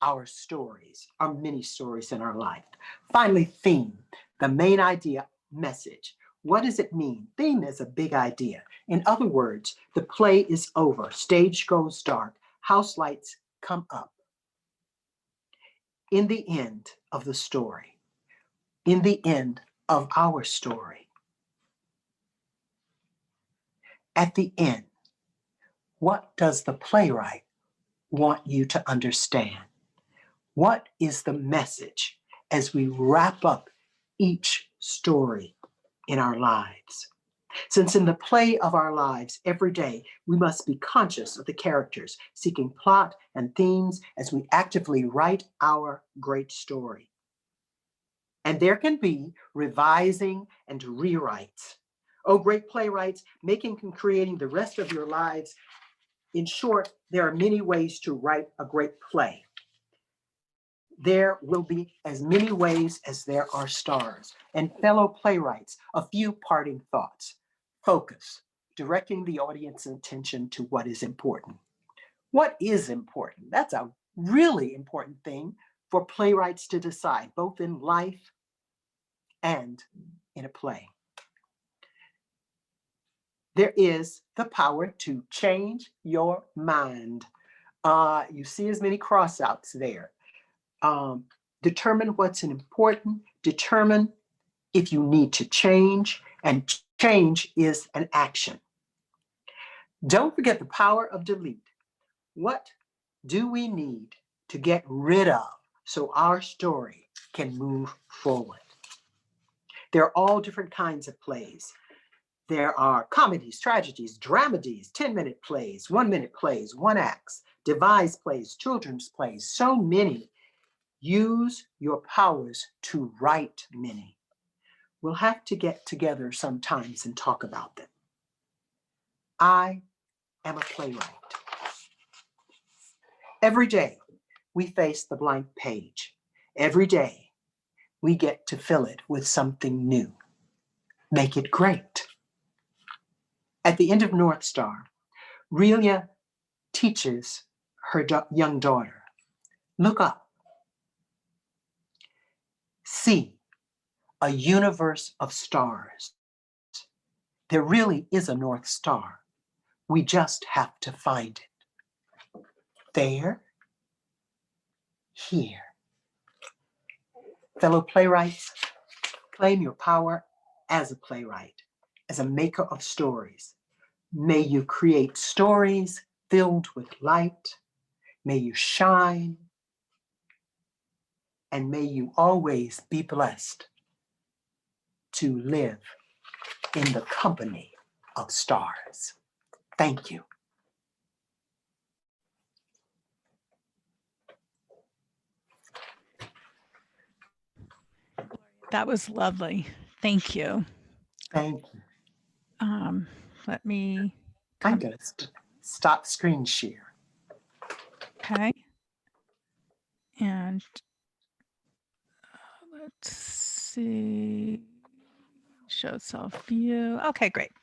S2: our stories, our mini stories in our life. Finally, theme, the main idea, message. What does it mean? Theme is a big idea. In other words, the play is over. Stage goes dark. House lights come up. In the end of the story, in the end of our story, at the end, what does the playwright want you to understand? What is the message as we wrap up each story in our lives? Since in the play of our lives every day, we must be conscious of the characters, seeking plot and themes as we actively write our great story. And there can be revising and rewrites. Oh, great playwrights, making and creating the rest of your lives. In short, there are many ways to write a great play. There will be as many ways as there are stars. And fellow playwrights, a few parting thoughts. Focus, directing the audience's attention to what is important. What is important? That's a really important thing for playwrights to decide, both in life and in a play. There is the power to change your mind. You see as many crossouts there. Determine what's important, determine if you need to change, and change is an action. Don't forget the power of delete. What do we need to get rid of so our story can move forward? There are all different kinds of plays. There are comedies, tragedies, dramedies, 10-minute plays, 1-minute plays, one acts, devised plays, children's plays, so many. Use your powers to write many. We'll have to get together sometimes and talk about them. I am a playwright. Every day we face the blank page. Every day we get to fill it with something new. Make it great. At the end of North Star, Aurelia teaches her young daughter, look up. See a universe of stars. There really is a North Star. We just have to find it. There, here. Fellow playwrights, claim your power as a playwright, as a maker of stories. May you create stories filled with light. May you shine. And may you always be blessed to live in the company of stars. Thank you.
S1: That was lovely. Thank you.
S2: Thank you.
S1: Let me.
S2: I'm going to stop screen share.
S1: Okay. And let's see. Show self view. Okay, great.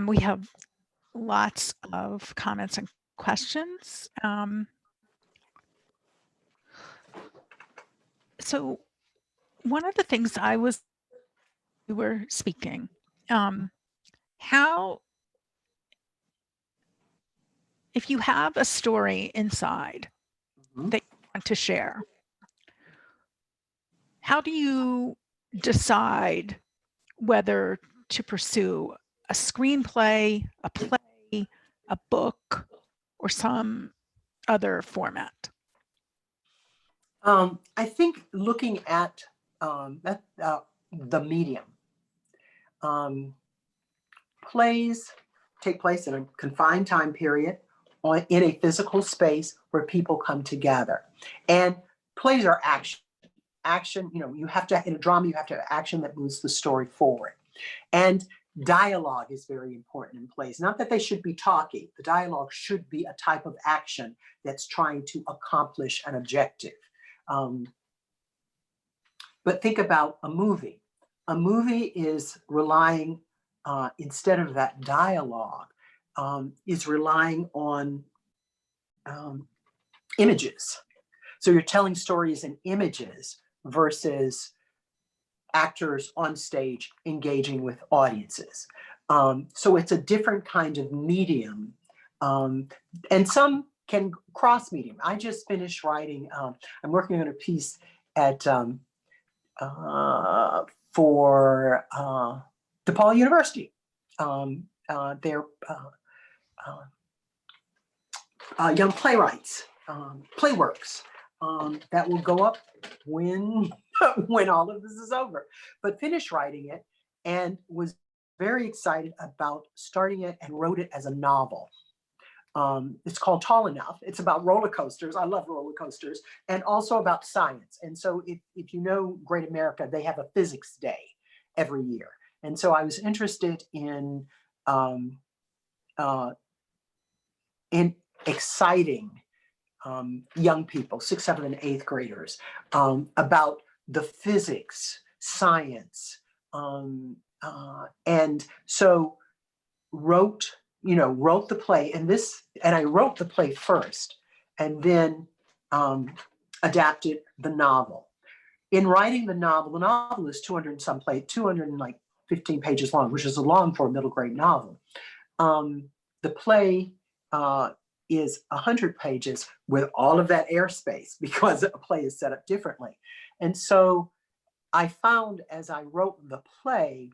S1: We have lots of comments and questions. So one of the things we were speaking, how if you have a story inside
S2: Mhm.
S1: that you want to share, how do you decide whether to pursue a screenplay, a play, a book, or some other format?
S2: I think looking at the medium, um, plays take place in a confined time period in a physical space where people come together. And plays are action. Action, you have to, in a drama, you have to have action that moves the story forward. And dialogue is very important in plays. Not that they should be talking, the dialogue should be a type of action that's trying to accomplish an objective. Um, but think about a movie. A movie is relying, instead of that dialogue, is relying on images. So you're telling stories in images versus actors on stage engaging with audiences. So it's a different kind of medium. And some can cross medium. I just finished writing, I'm working on a piece at for DePaul University. They're young playwrights, playworks that will go up when when all of this is over. But finished writing it and was very excited about starting it and wrote it as a novel. It's called Tall Enough. It's about roller coasters. I love roller coasters, and also about science. And so if you know Great America, they have a physics day every year. And so I was interested in exciting young people, 6th, 7th, and 8th graders, about the physics, science, and so wrote the play, and I wrote the play first, and then adapted the novel. In writing the novel is 200 and some 215 pages long, which is long for a middle grade novel. The play is 100 pages with all of that airspace because a play is set up differently. And so I found as I wrote the play,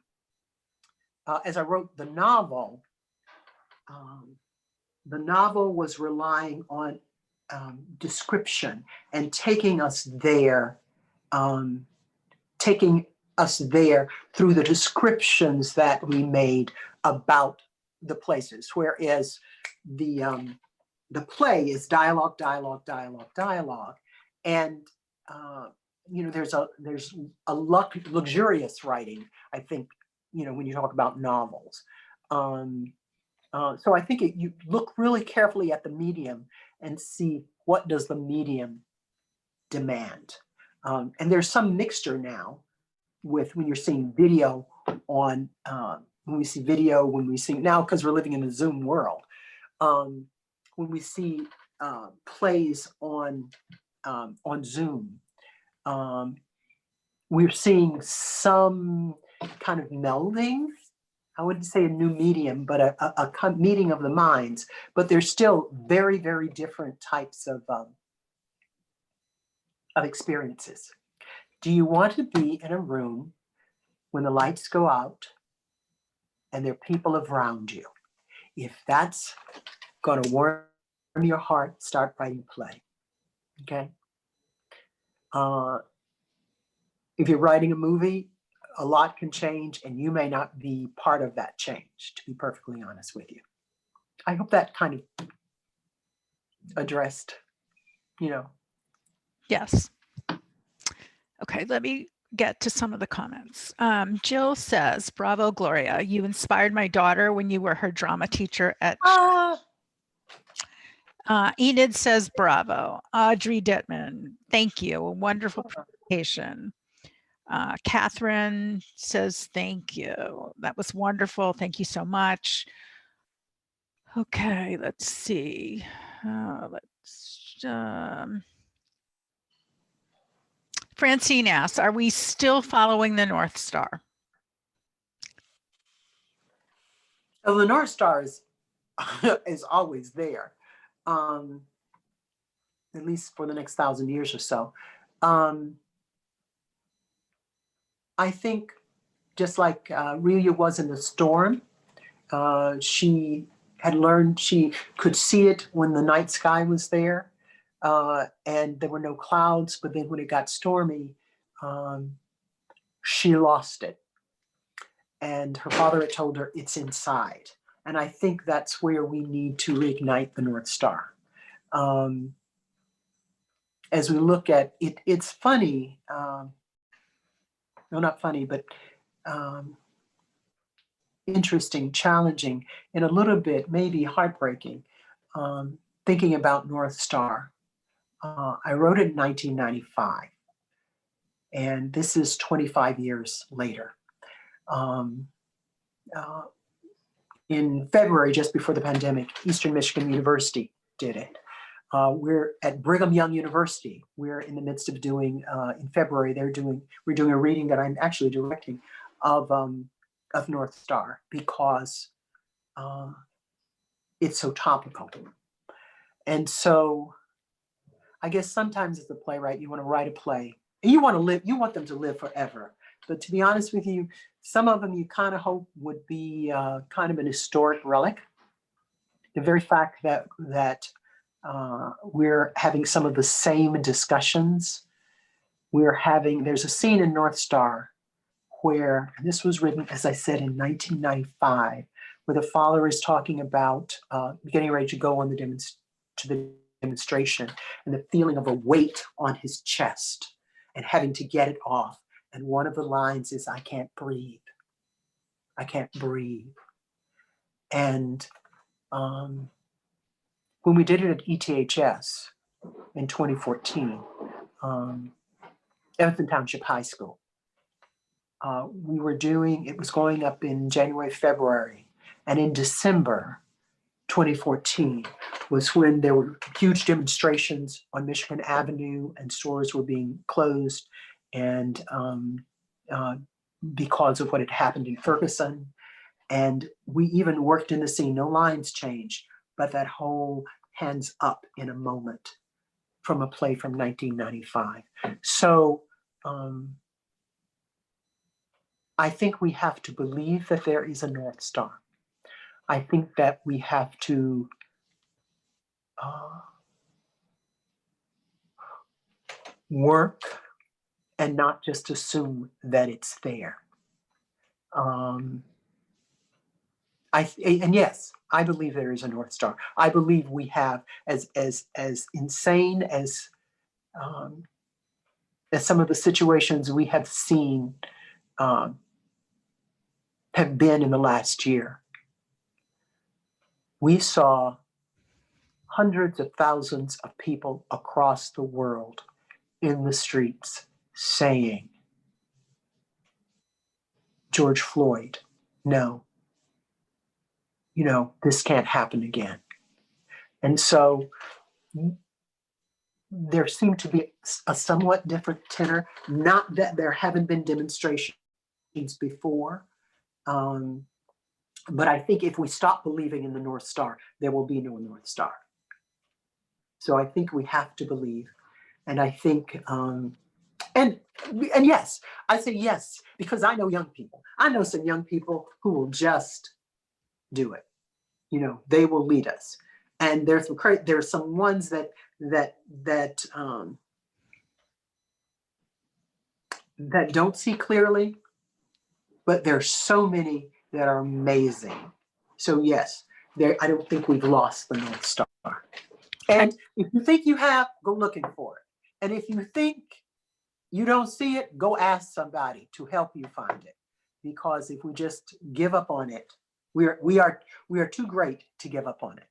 S2: as I wrote the novel was relying on description and taking us there through the descriptions that we made about the places, whereas the play is dialogue, and there's a luxurious writing, I think, when you talk about novels. So I think you look really carefully at the medium and see what does the medium demand. And there's some mixture now with when you're seeing video on, when we see now, because we're living in the Zoom world, when we see plays on Zoom, we're seeing some kind of melding. I wouldn't say a new medium, but a meeting of the minds. But there's still very, very different types of experiences. Do you want to be in a room when the lights go out and there are people around you? If that's going to warm your heart, start writing a play. Okay. If you're writing a movie, a lot can change, and you may not be part of that change, to be perfectly honest with you. I hope that kind of addressed,
S1: Yes. Okay, let me get to some of the comments. Jill says, bravo, Gloria. You inspired my daughter when you were her drama teacher at Enid says, bravo. Audrey Dittman, thank you. A wonderful presentation. Catherine says, thank you. That was wonderful. Thank you so much. Okay, let's see. Francine asks, are we still following the North Star?
S2: So the North Star is always there. at least for the next 1,000 years or so. I think just like Aurelia was in the storm, she had learned she could see it when the night sky was there, and there were no clouds, but then when it got stormy, she lost it. And her father had told her it's inside. And I think that's where we need to reignite the North Star. As we look at it, it's funny, no, not funny, but interesting, challenging, and a little bit maybe heartbreaking, thinking about North Star. I wrote it in 1995, and this is 25 years later. In February, just before the pandemic, Eastern Michigan University did it. We're at Brigham Young University. We're in the midst of doing, in February, we're doing a reading that I'm actually directing of North Star, because it's so topical. And so I guess sometimes as a playwright, you want to write a play and you want them to live forever. But to be honest with you, some of them you kind of hope would be kind of an historic relic. The very fact that we're having some of the same discussions. There's a scene in North Star where, and this was written, as I said, in 1995, where the father is talking about getting ready to go on to the demonstration, and the feeling of a weight on his chest and having to get it off. And one of the lines is, "I can't breathe. I can't breathe." And when we did it at ETHS in 2014, Evanston Township High School, it was going up in January, February, and in December 2014 was when there were huge demonstrations on Michigan Avenue, and stores were being closed, and because of what had happened in Ferguson. And we even worked in the scene, no lines changed, but that whole hands up in a moment from a play from 1995. So I think we have to believe that there is a North Star. I think that we have to work and not just assume that it's there. And yes, I believe there is a North Star. I believe we have, as insane as some of the situations we have seen have been in the last year. We saw hundreds of thousands of people across the world in the streets saying, "George Floyd, no, this can't happen again." And so there seemed to be a somewhat different tenor, not that there haven't been demonstrations before, but I think if we stop believing in the North Star, there will be no North Star. So I think we have to believe. And I think, and yes, I say yes, because I know young people. I know some young people who will just do it. They will lead us. And there's some ones that don't see clearly, but there's so many that are amazing. So yes, I don't think we've lost the North Star. And if you think you have, go looking for it. And if you think you don't see it, go ask somebody to help you find it. Because if we just give up on it, we are too great to give up on it.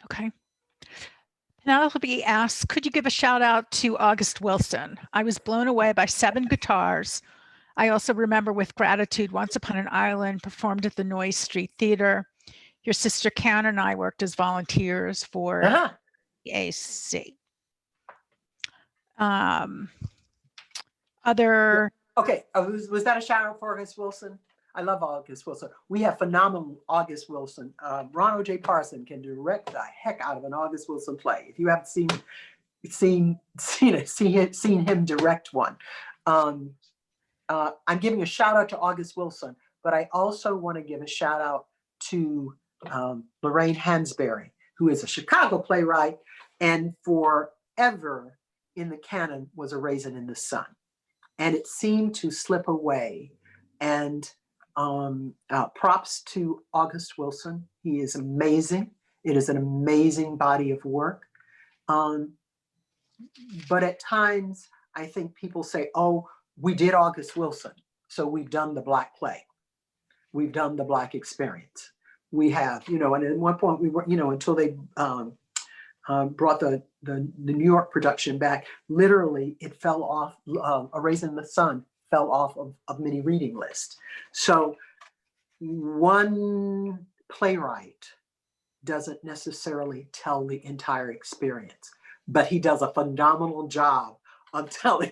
S1: Okay. Penelope asks, could you give a shout out to August Wilson? I was blown away by 7 guitars. I also remember with gratitude Once Upon an Island performed at the Noise Street Theater. Your sister Karen and I worked as volunteers for the AC. Other.
S2: Okay, was that a shout out for August Wilson? I love August Wilson. We have phenomenal August Wilson. Ron O.J. Parson can direct the heck out of an August Wilson play. If you haven't seen him direct one, I'm giving a shout out to August Wilson, but I also want to give a shout out to Lorraine Hansberry, who is a Chicago playwright and forever in the canon was A Raisin in the Sun. And it seemed to slip away. And props to August Wilson. He is amazing. It is an amazing body of work. But at times, I think people say, oh, we did August Wilson, so we've done the Black play. We've done the Black experience. We have, and at one point we were, until they brought the New York production back, literally it fell off, A Raisin in the Sun fell off of many reading lists. So one playwright doesn't necessarily tell the entire experience, but he does a phenomenal job of telling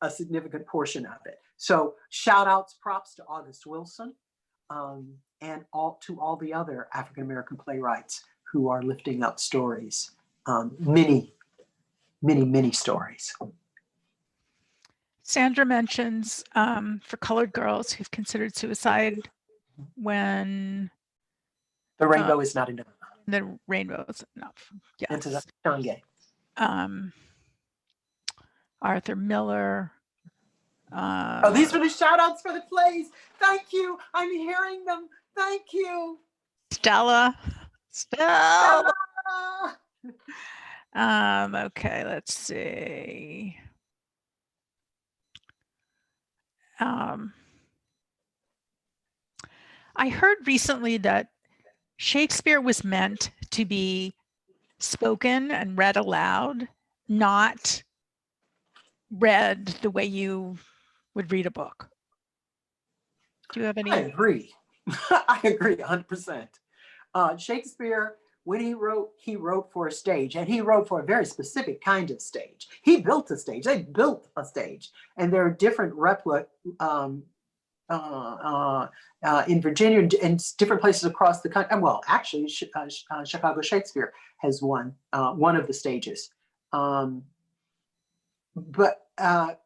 S2: a significant portion of it. So shout outs, props to August Wilson, and all the other African-American playwrights who are lifting up stories, many stories.
S1: Sandra mentions for colored girls who've considered suicide when
S2: the rainbow is not enough.
S1: The rainbow is enough. Yes. Arthur Miller.
S2: These were the shout outs for the plays. Thank you. I'm hearing them. Thank you.
S1: Stella. Okay, let's see. I heard recently that Shakespeare was meant to be spoken and read aloud, not read the way you would read a book. Do you have any?
S2: I agree. I agree 100%. Shakespeare, when he wrote for a stage, and he wrote for a very specific kind of stage. He built a stage. They built a stage, and there are different replicas in Virginia and different places across the country. Well, actually, Chicago Shakespeare has one of the stages. But to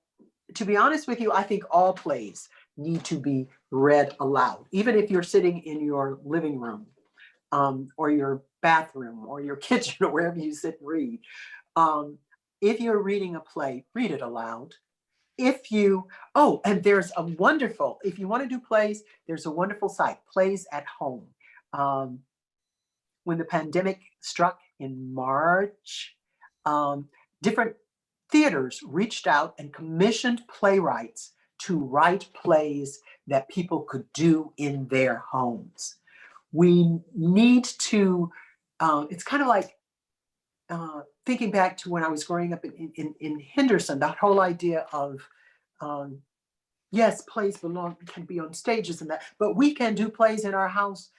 S2: be honest with you, I think all plays need to be read aloud, even if you're sitting in your living room or your bathroom or your kitchen or wherever you sit and read. If you're reading a play, read it aloud. If you want to do plays, there's a wonderful site, Plays at Home. When the pandemic struck in March, different theaters reached out and commissioned playwrights to write plays that people could do in their homes. We need to, it's kind of like thinking back to when I was growing up in Henderson, that whole idea of, yes, plays can be on stages and that, but we can do plays in our houses.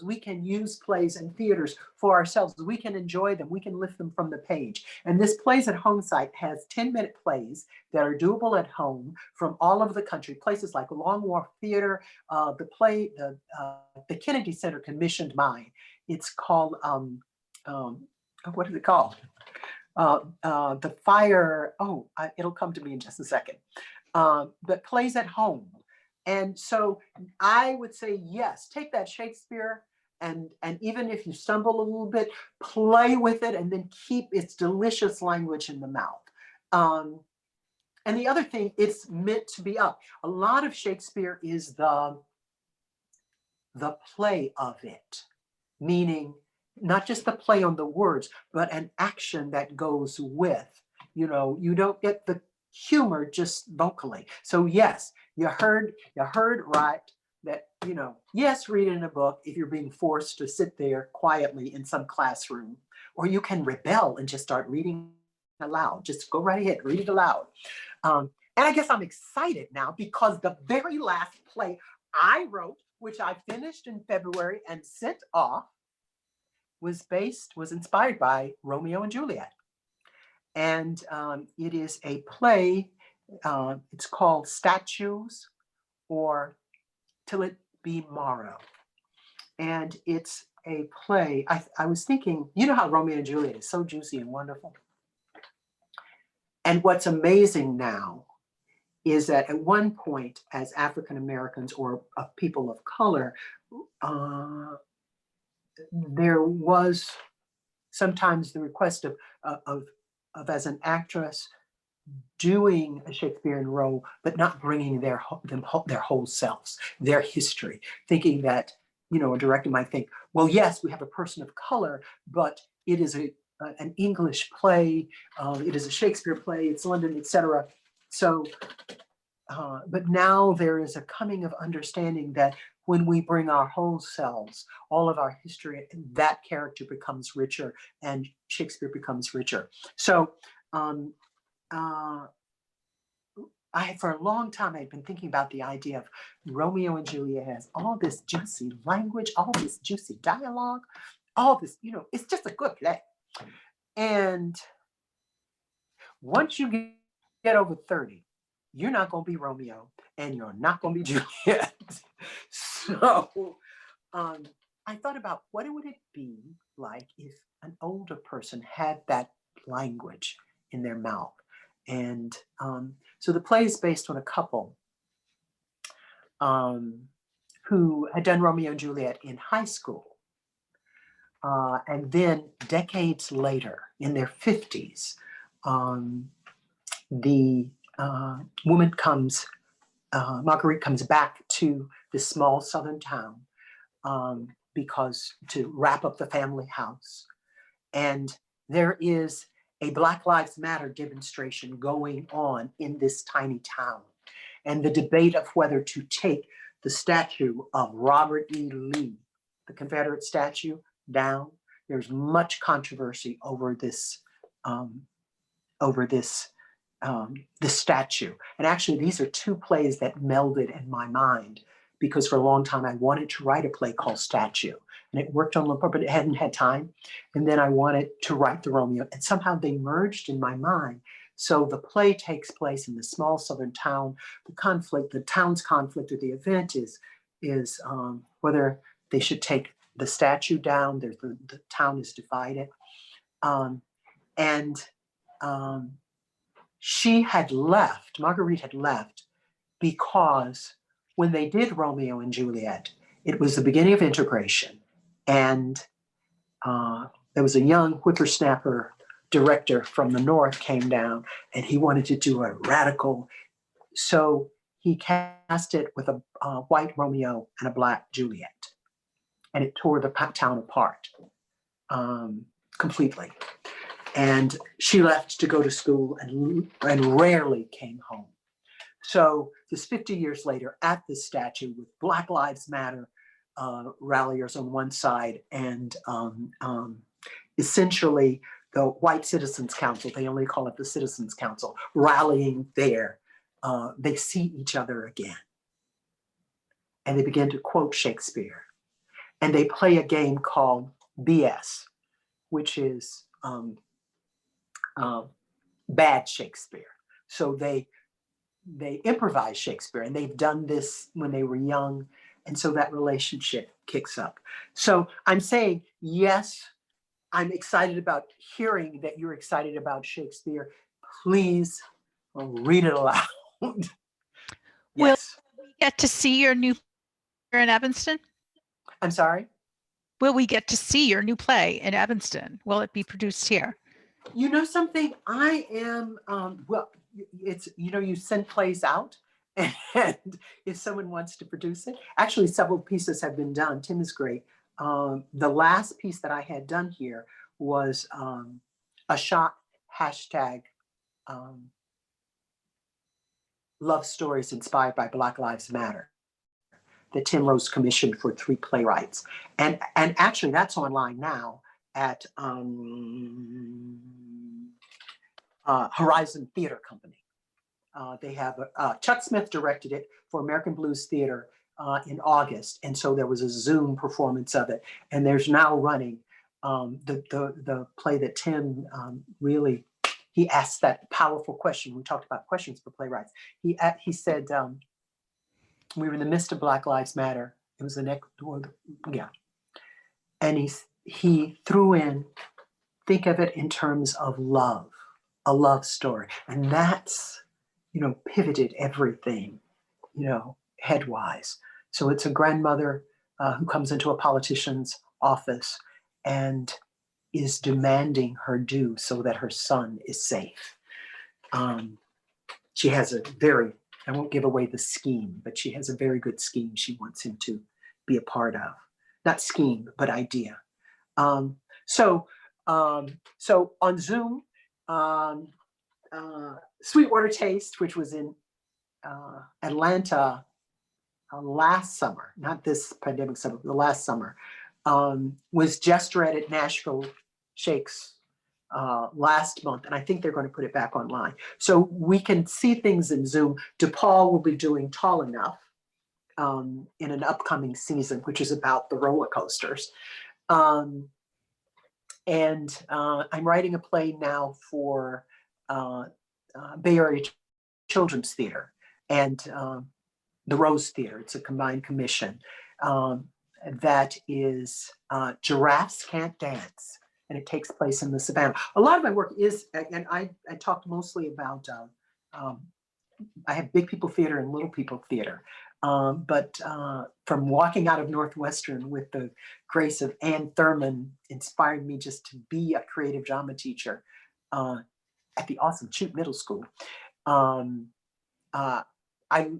S2: We can use plays in theaters for ourselves. We can enjoy them. We can lift them from the page. And this Plays at Home site has 10-minute plays that are doable at home from all over the country. Places like Long Wharf Theater, the Kennedy Center commissioned mine. It's called, what is it called? The Fire, it'll come to me in just a second. But Plays at Home. And so I would say, yes, take that Shakespeare and even if you stumble a little bit, play with it and then keep its delicious language in the mouth. And the other thing, it's meant to be up. A lot of Shakespeare is the play of it, meaning not just the play on the words, but an action that goes with. You don't get the humor just vocally. So yes, you heard right that, yes, read in a book if you're being forced to sit there quietly in some classroom, or you can rebel and just start reading aloud. Just go right ahead, read it aloud. And I guess I'm excited now because the very last play I wrote, which I finished in February and sent off, was inspired by Romeo and Juliet. And it is a play, it's called Statues or Till It Be Morrow. And it's a play. I was thinking, you know how Romeo and Juliet is so juicy and wonderful. And what's amazing now is that at one point, as African Americans or people of color, there was sometimes the request of as an actress doing a Shakespearean role, but not bringing their whole selves, their history, thinking that, you know, a director might think, well, yes, we have a person of color, but it is an English play, it is a Shakespeare play, it's London, etc. So, but now there is a coming of understanding that when we bring our whole selves, all of our history, that character becomes richer and Shakespeare becomes richer. So for a long time, I'd been thinking about the idea of Romeo and Juliet has all this juicy language, all this juicy dialogue, all this, you know, it's just a good play. And once you get over 30, you're not going to be Romeo and you're not going to be Juliet. So I thought about what would it be like if an older person had that language in their mouth. And so the play is based on a couple who had done Romeo and Juliet in high school. And then decades later, in their 50s, the woman Marguerite comes back to this small southern town because to wrap up the family house. And there is a Black Lives Matter demonstration going on in this tiny town. And the debate of whether to take the statue of Robert E. Lee, the Confederate statue, down. There's much controversy over this statue. And actually, these are two plays that melded in my mind because for a long time I wanted to write a play called Statue. And it worked on Lampour, but it hadn't had time. And then I wanted to write the Romeo, and somehow they merged in my mind. So the play takes place in the small southern town. The town's conflict or the event is whether they should take the statue down. The town is divided. She had left, Marguerite had left, because when they did Romeo and Juliet, it was the beginning of integration. And there was a young whippersnapper director from the North came down and he wanted to do a radical. So he cast it with a white Romeo and a black Juliet. And it tore the town apart completely. And she left to go to school and rarely came home. So this 50 years later at this statue with Black Lives Matter ralliers on one side and essentially the White Citizens Council, they only call it the Citizens Council, rallying there, they see each other again. And they begin to quote Shakespeare. And they play a game called BS, which is bad Shakespeare. So they improvise Shakespeare, and they've done this when they were young, and so that relationship kicks up. So I'm saying, yes, I'm excited about hearing that you're excited about Shakespeare. Please read it aloud. Yes.
S1: Will we get to see your new play in Evanston?
S2: I'm sorry?
S1: Will we get to see your new play in Evanston? Will it be produced here?
S2: You know something? I am, well, it's, you know, you send plays out and if someone wants to produce it, actually several pieces have been done. Tim is great. The last piece that I had done here was a shot hashtag love stories inspired by Black Lives Matter that Tim Rose commissioned for 3 playwrights. And actually that's online now at Horizon Theater Company. They have, Chuck Smith directed it for American Blues Theater in August. And so there was a Zoom performance of it. And there's now running the play that Tim really, he asked that powerful question. We talked about questions for playwrights. He said, We were in the midst of Black Lives Matter. It was the next, yeah. And he threw in, think of it in terms of love, a love story. And that's, pivoted everything, headwise. So it's a grandmother who comes into a politician's office and is demanding her due so that her son is safe. She has I won't give away the scheme, but she has a very good scheme she wants him to be a part of. Not scheme, but idea. So on Zoom, Sweetwater Taste, which was in Atlanta last summer, not this pandemic summer, the last summer, was just read at Nashville Shakes last month, and I think they're going to put it back online. So we can see things in Zoom. DePaul will be doing Tall Enough in an upcoming season, which is about the roller coasters. And I'm writing a play now for Bay Area Children's Theater and the Rose Theater. It's a combined commission that is Giraffes Can't Dance, and it takes place in the Savannah. A lot of my work is, and I talked mostly about, I have big people theater and little people theater. But from walking out of Northwestern with the grace of Ann Thurman inspired me just to be a creative drama teacher at the awesome Chute Middle School. I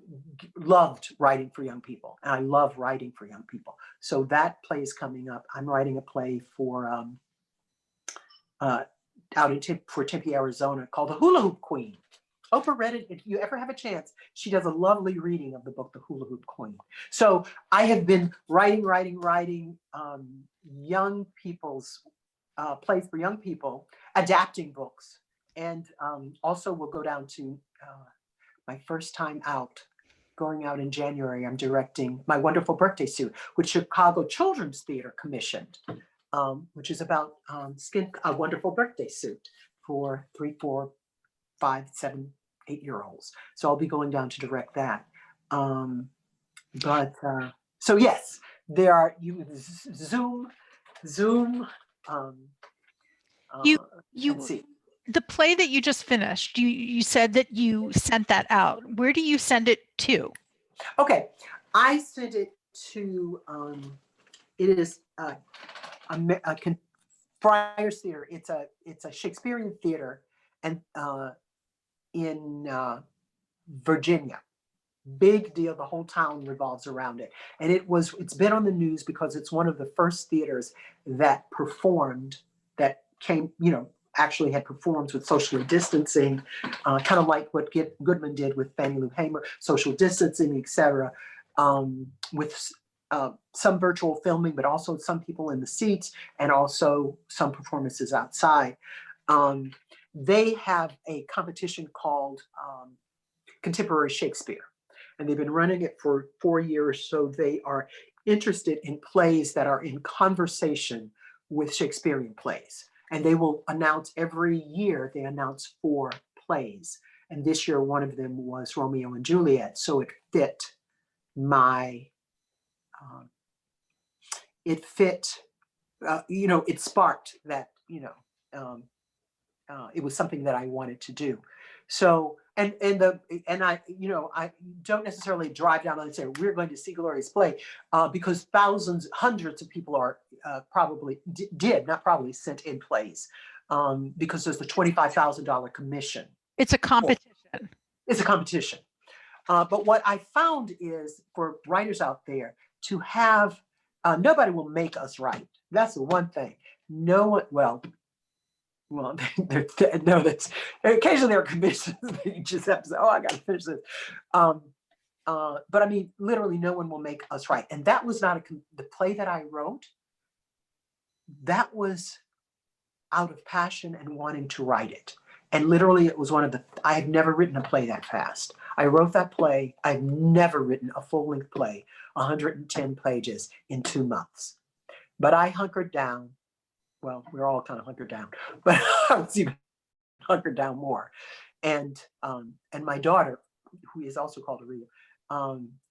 S2: loved writing for young people, and I love writing for young people. So that play is coming up. I'm writing a play for for Tempe, Arizona, called The Hula Hoop Queen. Oprah read it. If you ever have a chance, she does a lovely reading of the book, The Hula Hoop Queen. So I have been writing young people's plays for young people, adapting books, and also we'll go down to my first time out, going out in January. I'm directing My Wonderful Birthday Suit, which Chicago Children's Theater commissioned, which is about a wonderful birthday suit for 3, 4, 5, 7, 8-year-olds. So I'll be going down to direct that. So yes, there are Zoom. Let's see.
S1: The play that you just finished, you said that you sent that out. Where do you send it to?
S2: Okay, I sent it to. It is Friars Theater. It's a Shakespearean theater, and in Virginia. Big deal. The whole town revolves around it, and it's been on the news because it's one of the first theaters that performed, that came, actually had performed with socially distancing, kind of like what Goodman did with Fannie Lou Hamer, social distancing, etc. With some virtual filming, but also some people in the seats, and also some performances outside. They have a competition called Contemporary Shakespeare, and they've been running it for 4 years. So they are interested in plays that are in conversation with Shakespearean plays. And they will announce every year, they announce 4 plays. And this year, one of them was Romeo and Juliet. So it fit it sparked that, it was something that I wanted to do. So, I don't necessarily drive down and say, we're going to see Gloria's play, because hundreds of people are sent in plays, because there's the $25,000 commission.
S1: It's a competition.
S2: It's a competition. But what I found is, for writers out there, to have, nobody will make us write. That's the one thing. No one, well, that's occasionally there are commissions that you just have to say, oh, I got to finish this. But I mean, literally, no one will make us write. And that was not the play that I wrote. That was out of passion and wanting to write it. And literally, it was I had never written a play that fast. I wrote that play. I've never written a full-length play, 110 pages in 2 months. But I hunkered down. Well, we're all kind of hunkered down, but I was even hunkered down more. And my daughter, who is also called Aurelia,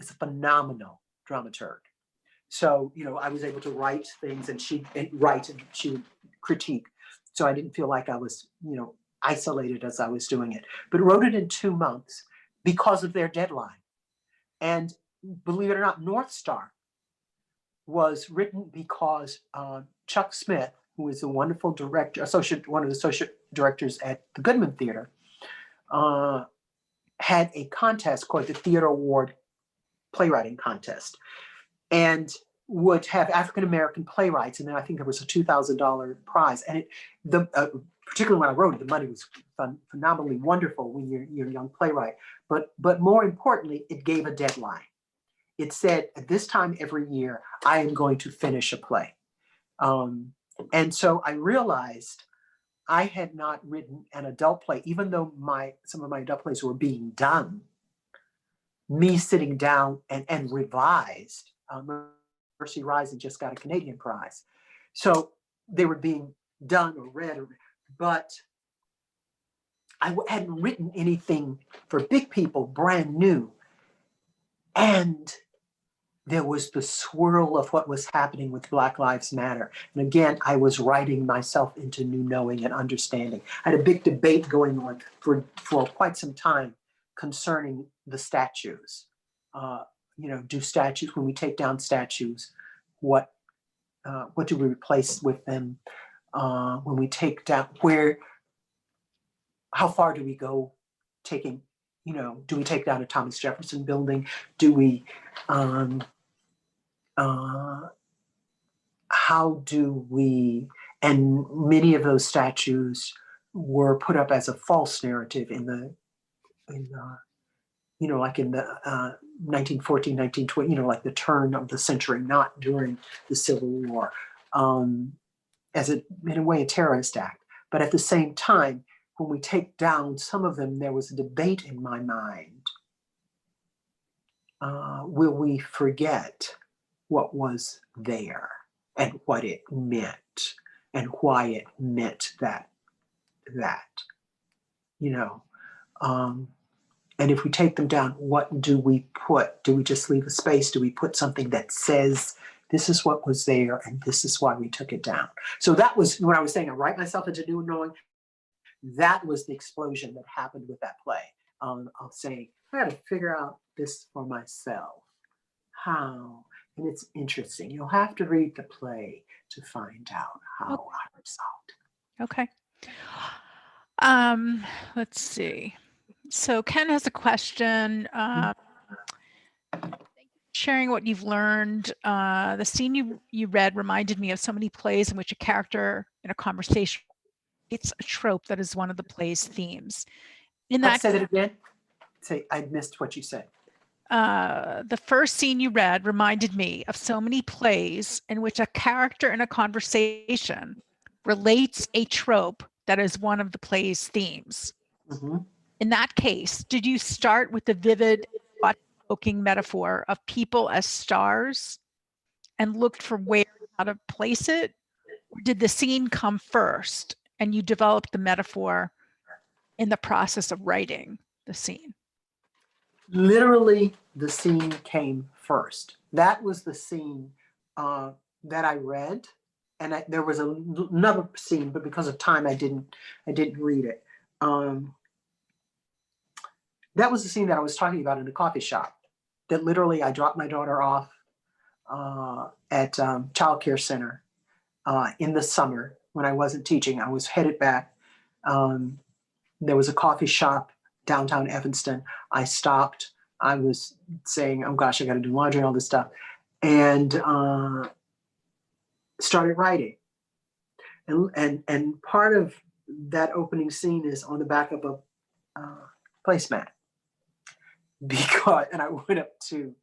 S2: is a phenomenal dramaturg. So, you know, I was able to write things and she would critique. So I didn't feel like I was, you know, isolated as I was doing it, but wrote it in 2 months because of their deadline. And believe it or not, North Star was written because Chuck Smith, who is a wonderful director, one of the associate directors at the Goodman Theater, had a contest called the Theater Award Playwriting Contest, and would have African-American playwrights. And then I think there was a $2,000 prize. And particularly when I wrote it, the money was phenomenally wonderful when you're a young playwright. But more importantly, it gave a deadline. It said, at this time every year, I am going to finish a play. And so I realized I had not written an adult play, even though some of my adult plays were being done. Me sitting down and revised. Mercy Raisin just got a Canadian prize. So they were being done or read, but I hadn't written anything for big people, brand new. And there was the swirl of what was happening with Black Lives Matter. And again, I was writing myself into new knowing and understanding. I had a big debate going on for quite some time concerning the statues. You know, do statues, when we take down statues, what do we replace with them? When we take down, how far do we go taking, you know, do we take down a Thomas Jefferson building? Do we, how do we, and many of those statues were put up as a false narrative you know, like in the 1914, 1920, you know, like the turn of the century, not during the Civil War, as in a way, a terrorist act. But at the same time, when we take down some of them, there was a debate in my mind. Will we forget what was there and what it meant and why it meant that, you know? And if we take them down, what do we put? Do we just leave a space? Do we put something that says, this is what was there and this is why we took it down? So that was when I was saying I write myself into new knowing. That was the explosion that happened with that play. Of saying, I got to figure out this for myself. How? And it's interesting. You'll have to read the play to find out how I resolved.
S1: Okay. Let's see. So Ken has a question. Sharing what you've learned. The scene you read reminded me of so many plays in which a character in a conversation, it's a trope that is one of the play's themes. In that,
S2: say that again. Say, I missed what you said.
S1: The first scene you read reminded me of so many plays in which a character in a conversation relates a trope that is one of the play's themes.
S2: Mm-hmm.
S1: In that case, did you start with the vivid, thought-provoking metaphor of people as stars and looked for where how to place it? Or did the scene come first and you developed the metaphor in the process of writing the scene?
S2: Literally, the scene came first. That was the scene that I read, and there was another scene, but because of time, I didn't read it. That was the scene that I was talking about in the coffee shop. That literally, I dropped my daughter off at child care center in the summer when I wasn't teaching. I was headed back. There was a coffee shop downtown Evanston. I stopped. I was saying, oh gosh, I got to do laundry and all this stuff. And started writing. And part of that opening scene is on the back of a placemat. And I went up to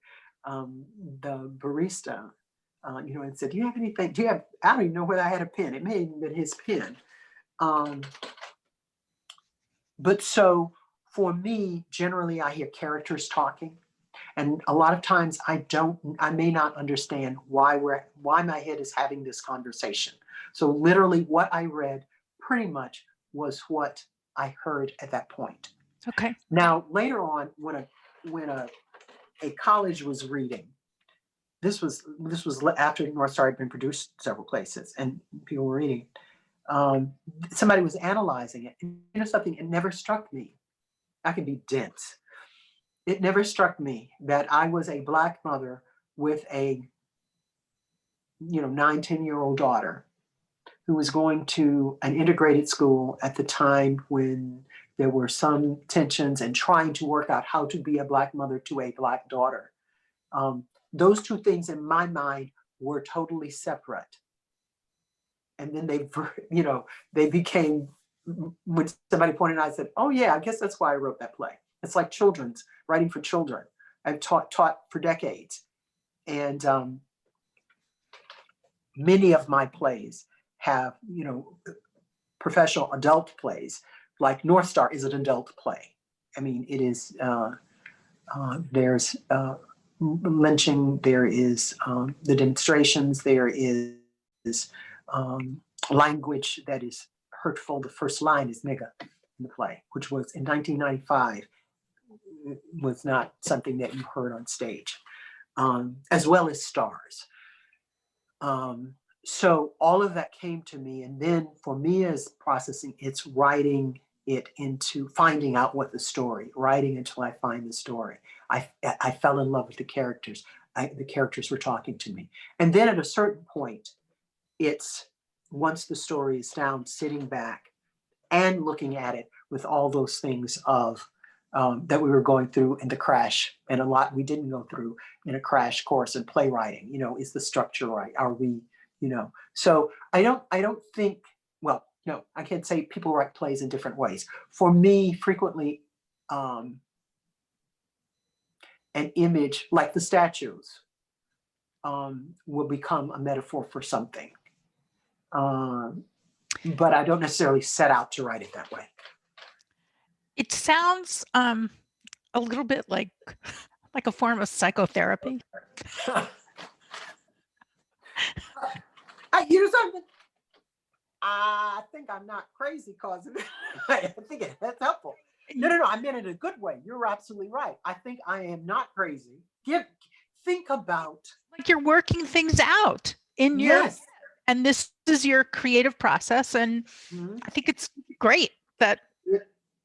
S2: the barista, you know, and said, do you have anything? I don't even know whether I had a pen. It may have even been his pen. But so for me, generally, I hear characters talking. And a lot of times I may not understand why my head is having this conversation. So literally what I read pretty much was what I heard at that point.
S1: Okay.
S2: Now, later on, when a a college was reading. This was after North Star had been produced several places and people were reading. Somebody was analyzing it. And you know something, it never struck me. I can be dense. It never struck me that I was a Black mother with a 9-10-year-old daughter who was going to an integrated school at the time when there were some tensions and trying to work out how to be a Black mother to a Black daughter. Those two things in my mind were totally separate. And then they became, when somebody pointed out, I said, oh yeah, I guess that's why I wrote that play. It's like writing for children. I've taught for decades. And many of my plays have, professional adult plays, like North Star is an adult play. I mean, it is, there's lynching, there is the demonstrations, there is language that is hurtful. The first line is nigga in the play, which was in 1995, was not something that you heard on stage, as well as stars. So all of that came to me. And then for me as processing, it's writing it into finding out what the story, writing until I find the story. I fell in love with the characters. The characters were talking to me. And then at a certain point, it's once the story is down, sitting back and looking at it with all those things of that we were going through in the crash, and a lot we didn't go through in a crash course in playwriting. Is the structure right? Are we, So I don't think, well, no, I can't say people write plays in different ways. For me, frequently, an image like the statues will become a metaphor for something. But I don't necessarily set out to write it that way.
S1: It sounds a little bit like a form of psychotherapy.
S2: You know something? I think I'm not crazy because I think that's helpful. No, I meant it in a good way. You're absolutely right. I think I am not crazy. Think about,
S1: like you're working things out in your,
S2: yes.
S1: And this is your creative process. And I think it's great that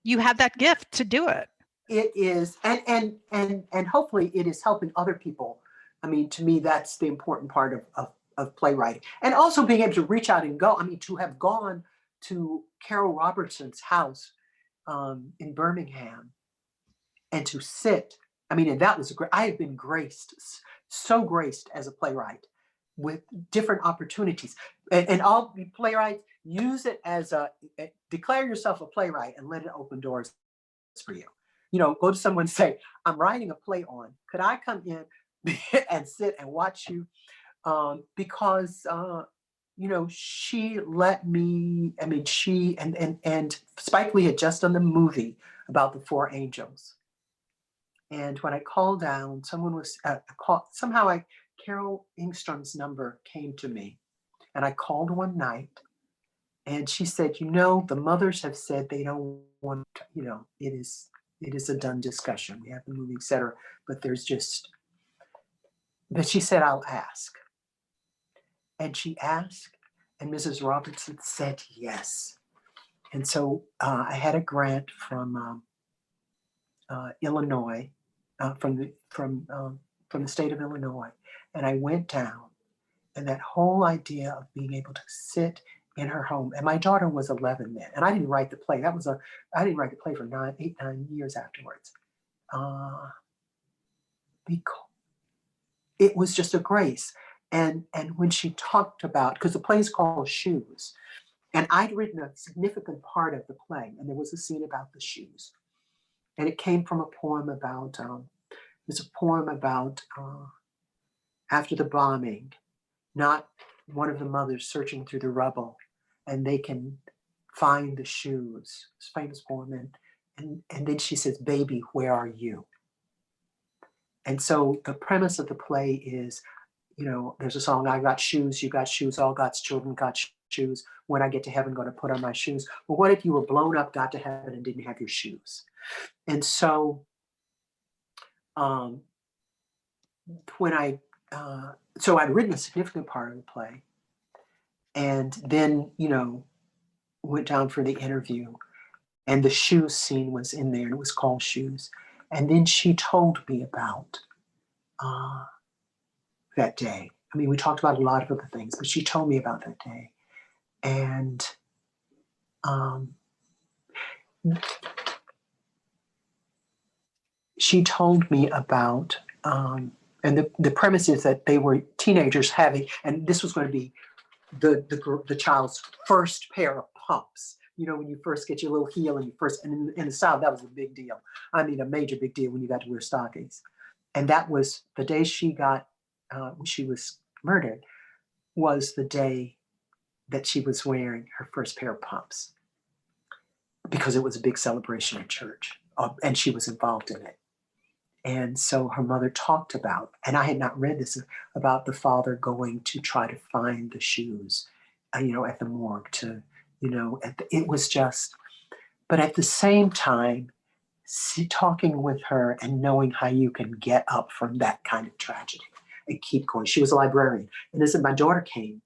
S1: you have that gift to do it.
S2: It is, and hopefully it is helping other people. I mean, to me, that's the important part of playwriting. And also being able to reach out and go. I mean, to have gone to Carol Robertson's house in Birmingham and to sit. I mean, and that was great. I have been so graced as a playwright with different opportunities. And all playwrights, use it as declare yourself a playwright and let it open doors for you. Go to someone and say, I'm writing a play on, could I come in and sit and watch you? Because, she let me, I mean, she and Spike Lee had just done the movie about the four angels. And when I called down, someone was, somehow Carol Engstrom's number came to me. And I called one night and she said, the mothers have said they don't want, it is a done discussion. We have the movie, et cetera, but she said, I'll ask. And she asked, and Mrs. Robertson said yes. And so I had a grant from Illinois, from the state of Illinois, and I went down, and that whole idea of being able to sit in her home, and my daughter was 11 then, and I didn't write the play. I didn't write the play for 9 years afterwards, because it was just a grace. And when she talked about, because the play is called Shoes, and I'd written a significant part of the play, and there was a scene about the shoes, and it came from a poem about after the bombing, not one of the mothers searching through the rubble, and they can find the shoes. It's a famous poem, and then she says, "Baby, where are you?" And so the premise of the play is, there's a song, I got shoes, you got shoes, all God's children got shoes. When I get to heaven, going to put on my shoes. Well, what if you were blown up, got to heaven, and didn't have your shoes? And so when so I'd written a significant part of the play, and then, went down for the interview, and the shoes scene was in there, and it was called Shoes. And then she told me about that day. I mean, we talked about a lot of other things, but she told me about that day. And she told me about, and the premise is that they were teenagers having, and this was going to be the child's first pair of pumps. When you first get your little heel and and in the South, that was a big deal. I mean, a major big deal when you got to wear stockings. And that was the day she was murdered, was the day that she was wearing her first pair of pumps, because it was a big celebration at church, and she was involved in it. And so her mother talked about, and I had not read this, about the father going to try to find the shoes, at the morgue it was just, but at the same time, talking with her and knowing how you can get up from that kind of tragedy and keep going. She was a librarian. And as my daughter came,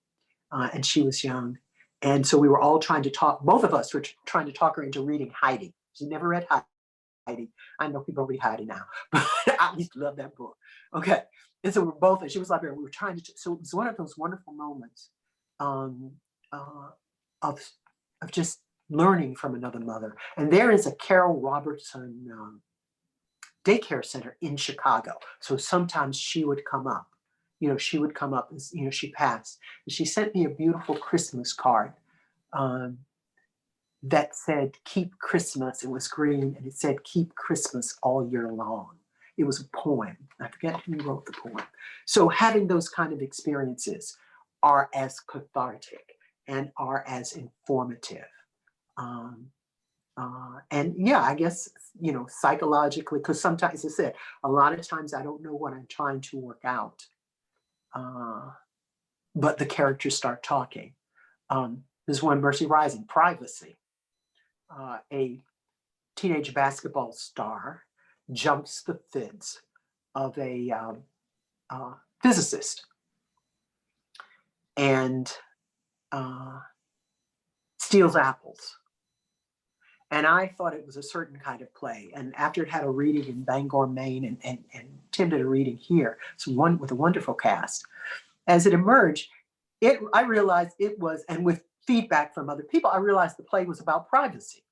S2: and she was young. And so we were all trying to talk, both of us were trying to talk her into reading Heidi. She never read Heidi. I know people read Heidi now, but I used to love that book. Okay. And so we're both, and she was like, we were trying to, so it was one of those wonderful moments of just learning from another mother. And there is a Carol Robertson daycare center in Chicago. So sometimes she would come up, she would come up, and, she passed. And she sent me a beautiful Christmas card that said, "Keep Christmas." It was green, and it said, "Keep Christmas all year long." It was a poem. I forget who wrote the poem. So having those kind of experiences are as cathartic and are as informative. And yeah, I guess, psychologically, because sometimes, as I said, a lot of times I don't know what I'm trying to work out, but the characters start talking. There's one, Mercy Rising, Privacy. A teenage basketball star jumps the fence of a physicist and steals apples. And I thought it was a certain kind of play. And after it had a reading in Bangor, Maine, and Tim did a reading here, so one with a wonderful cast, as it emerged, I realized it was, and with feedback from other people, I realized the play was about privacy,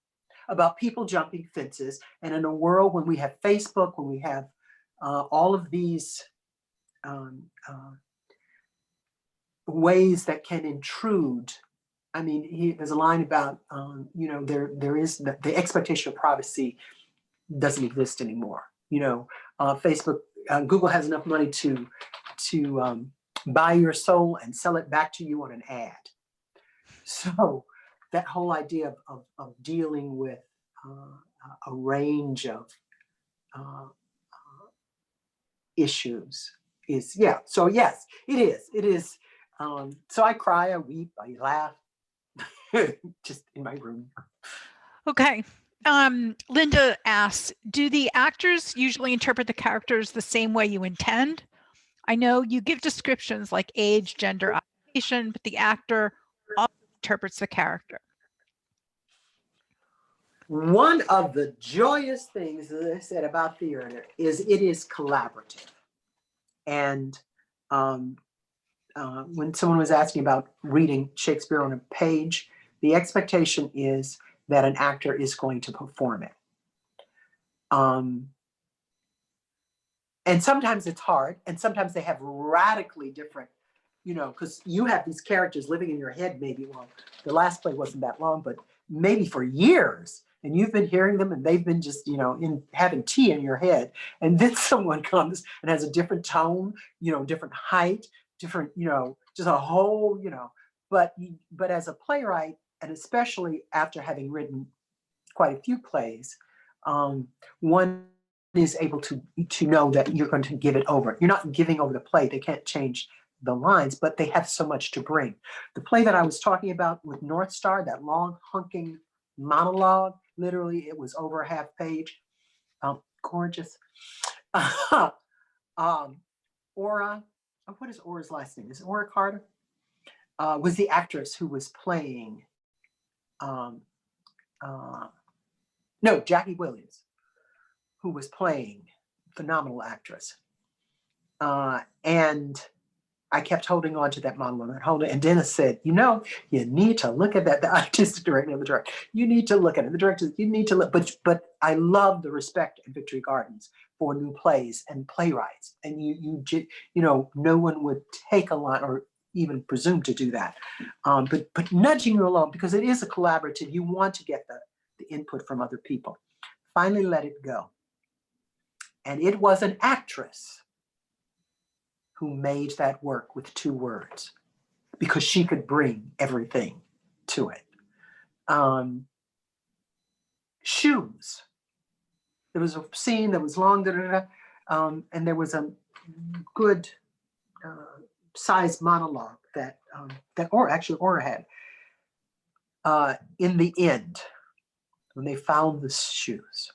S2: about people jumping fences. And in a world when we have Facebook, when we have all of these ways that can intrude. I mean, there's a line about, there is the expectation of privacy doesn't exist anymore. Facebook, Google has enough money to buy your soul and sell it back to you on an ad. So that whole idea of dealing with a range of issues is, yeah. So yes, it is. It is. So I cry, I weep, I laugh, just in my room.
S1: Okay. Linda asks, do the actors usually interpret the characters the same way you intend? I know you give descriptions like age, gender, occupation, but the actor also interprets the character.
S2: One of the joyous things, as I said, about theater is it is collaborative. And when someone was asking about reading Shakespeare on a page, the expectation is that an actor is going to perform it. And sometimes it's hard, and sometimes they have radically different, because you have these characters living in your head maybe, well, the last play wasn't that long, but maybe for years, and you've been hearing them, and they've been just, in having tea in your head, and then someone comes and has a different tone, different height, different, just a whole, but as a playwright, and especially after having written quite a few plays, one is able to know that you're going to give it over. You're not giving over the play. They can't change the lines, but they have so much to bring. The play that I was talking about with North Star, that long hunking monologue, literally it was over a half page. Gorgeous. Aura, oh, what is Aura's last name? Is it Aura Carter? Was the actress who was playing, no, Jackie Williams, who was playing, phenomenal actress. And I kept holding on to that monologue, and Dennis said, you need to look at that. The artistic director and the director, you need to look at it. The director, you need to look. But I love the respect in Victory Gardens for new plays and playwrights. And no one would take a line or even presume to do that. But nudging you along, because it is a collaborative, you want to get the input from other people. Finally let it go. And it was an actress who made that work with 2 words, because she could bring everything to it. Shoes. There was a scene that was long, and there was a good sized monologue that Aura had in the end when they found the shoes.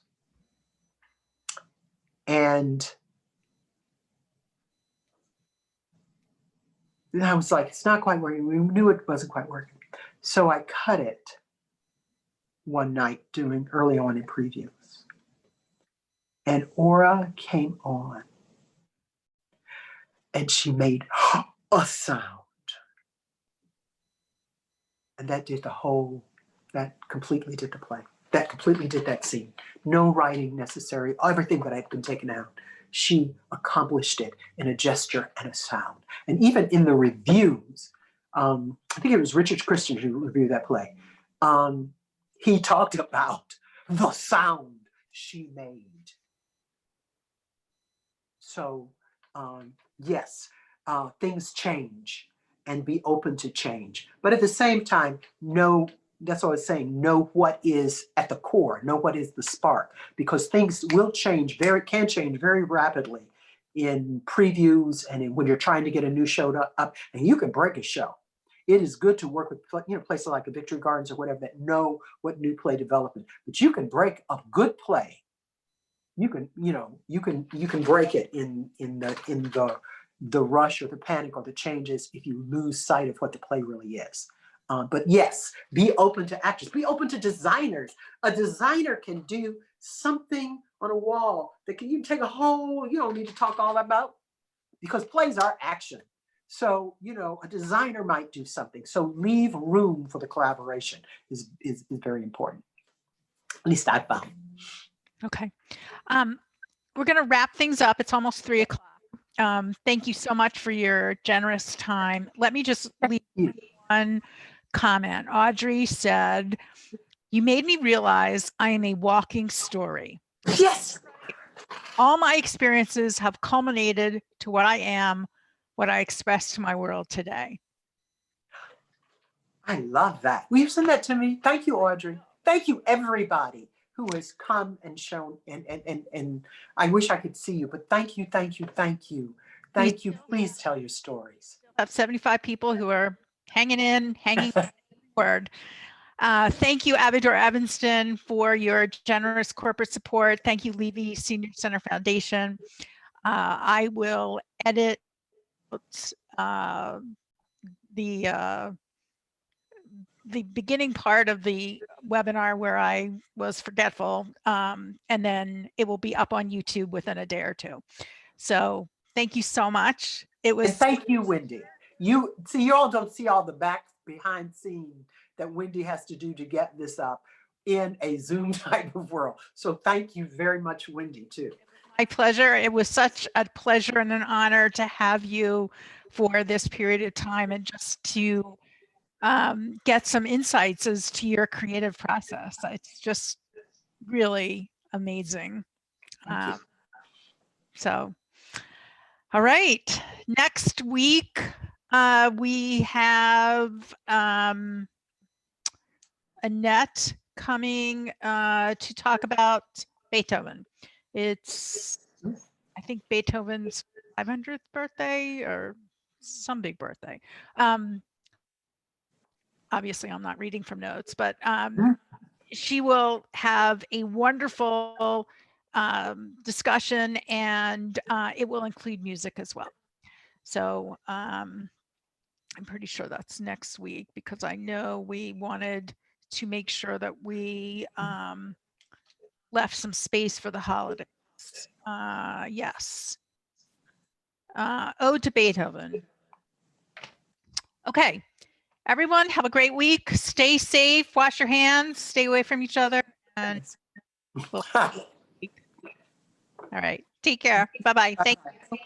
S2: And I was like, it's not quite working. We knew it wasn't quite working. So I cut it one night early on in previews. And Aura came on and she made a sound. And that completely did the play. That completely did that scene. No writing necessary, everything that had been taken out. She accomplished it in a gesture and a sound. And even in the reviews, I think it was Richard Christian who reviewed that play. He talked about the sound she made. So yes, things change, and be open to change. But at the same time, that's what I was saying, know what is at the core, know what is the spark, because things can change very rapidly in previews and when you're trying to get a new show up, and you can break a show. It is good to work with places like the Victory Gardens or whatever that know what new play development, but you can break a good play. You can break it in the rush or the panic or the changes if you lose sight of what the play really is. But yes, be open to actors, be open to designers. A designer can do something on a wall that you take a whole, you don't need to talk all about, because plays are action. So, a designer might do something. So leave room for the collaboration is very important. At least I found.
S1: Okay. We're going to wrap things up. It's almost 3:00. Thank you so much for your generous time. Let me just leave one comment. Audrey said, "You made me realize I am a walking story.
S2: Yes.
S1: All my experiences have culminated to what I am, what I express to my world today."
S2: I love that. Will you send that to me? Thank you, Audrey. Thank you, everybody who has come and shown, and I wish I could see you, but thank you. Thank you. Please tell your stories.
S1: I have 75 people who are hanging word. Thank you, Abidor Evanston, for your generous corporate support. Thank you, Levy Senior Center Foundation. I will edit the beginning part of the webinar where I was forgetful, and then it will be up on YouTube within a day or two. So thank you so much.
S2: And thank you, Wendy. You all don't see all the behind scene that Wendy has to do to get this up in a Zoom type of world. So thank you very much, Wendy, too.
S1: My pleasure. It was such a pleasure and an honor to have you for this period of time, and just to get some insights as to your creative process. It's just really amazing. So, all right. Next week, we have Annette coming to talk about Beethoven. It's, I think, Beethoven's 500th birthday or some big birthday. Obviously, I'm not reading from notes, but she will have a wonderful discussion, and it will include music as well. So I'm pretty sure that's next week, because I know we wanted to make sure that we left some space for the holidays. Yes. Ode to Beethoven. Okay, everyone, have a great week. Stay safe, wash your hands, stay away from each other, and all right, take care. Bye-bye. Thank you.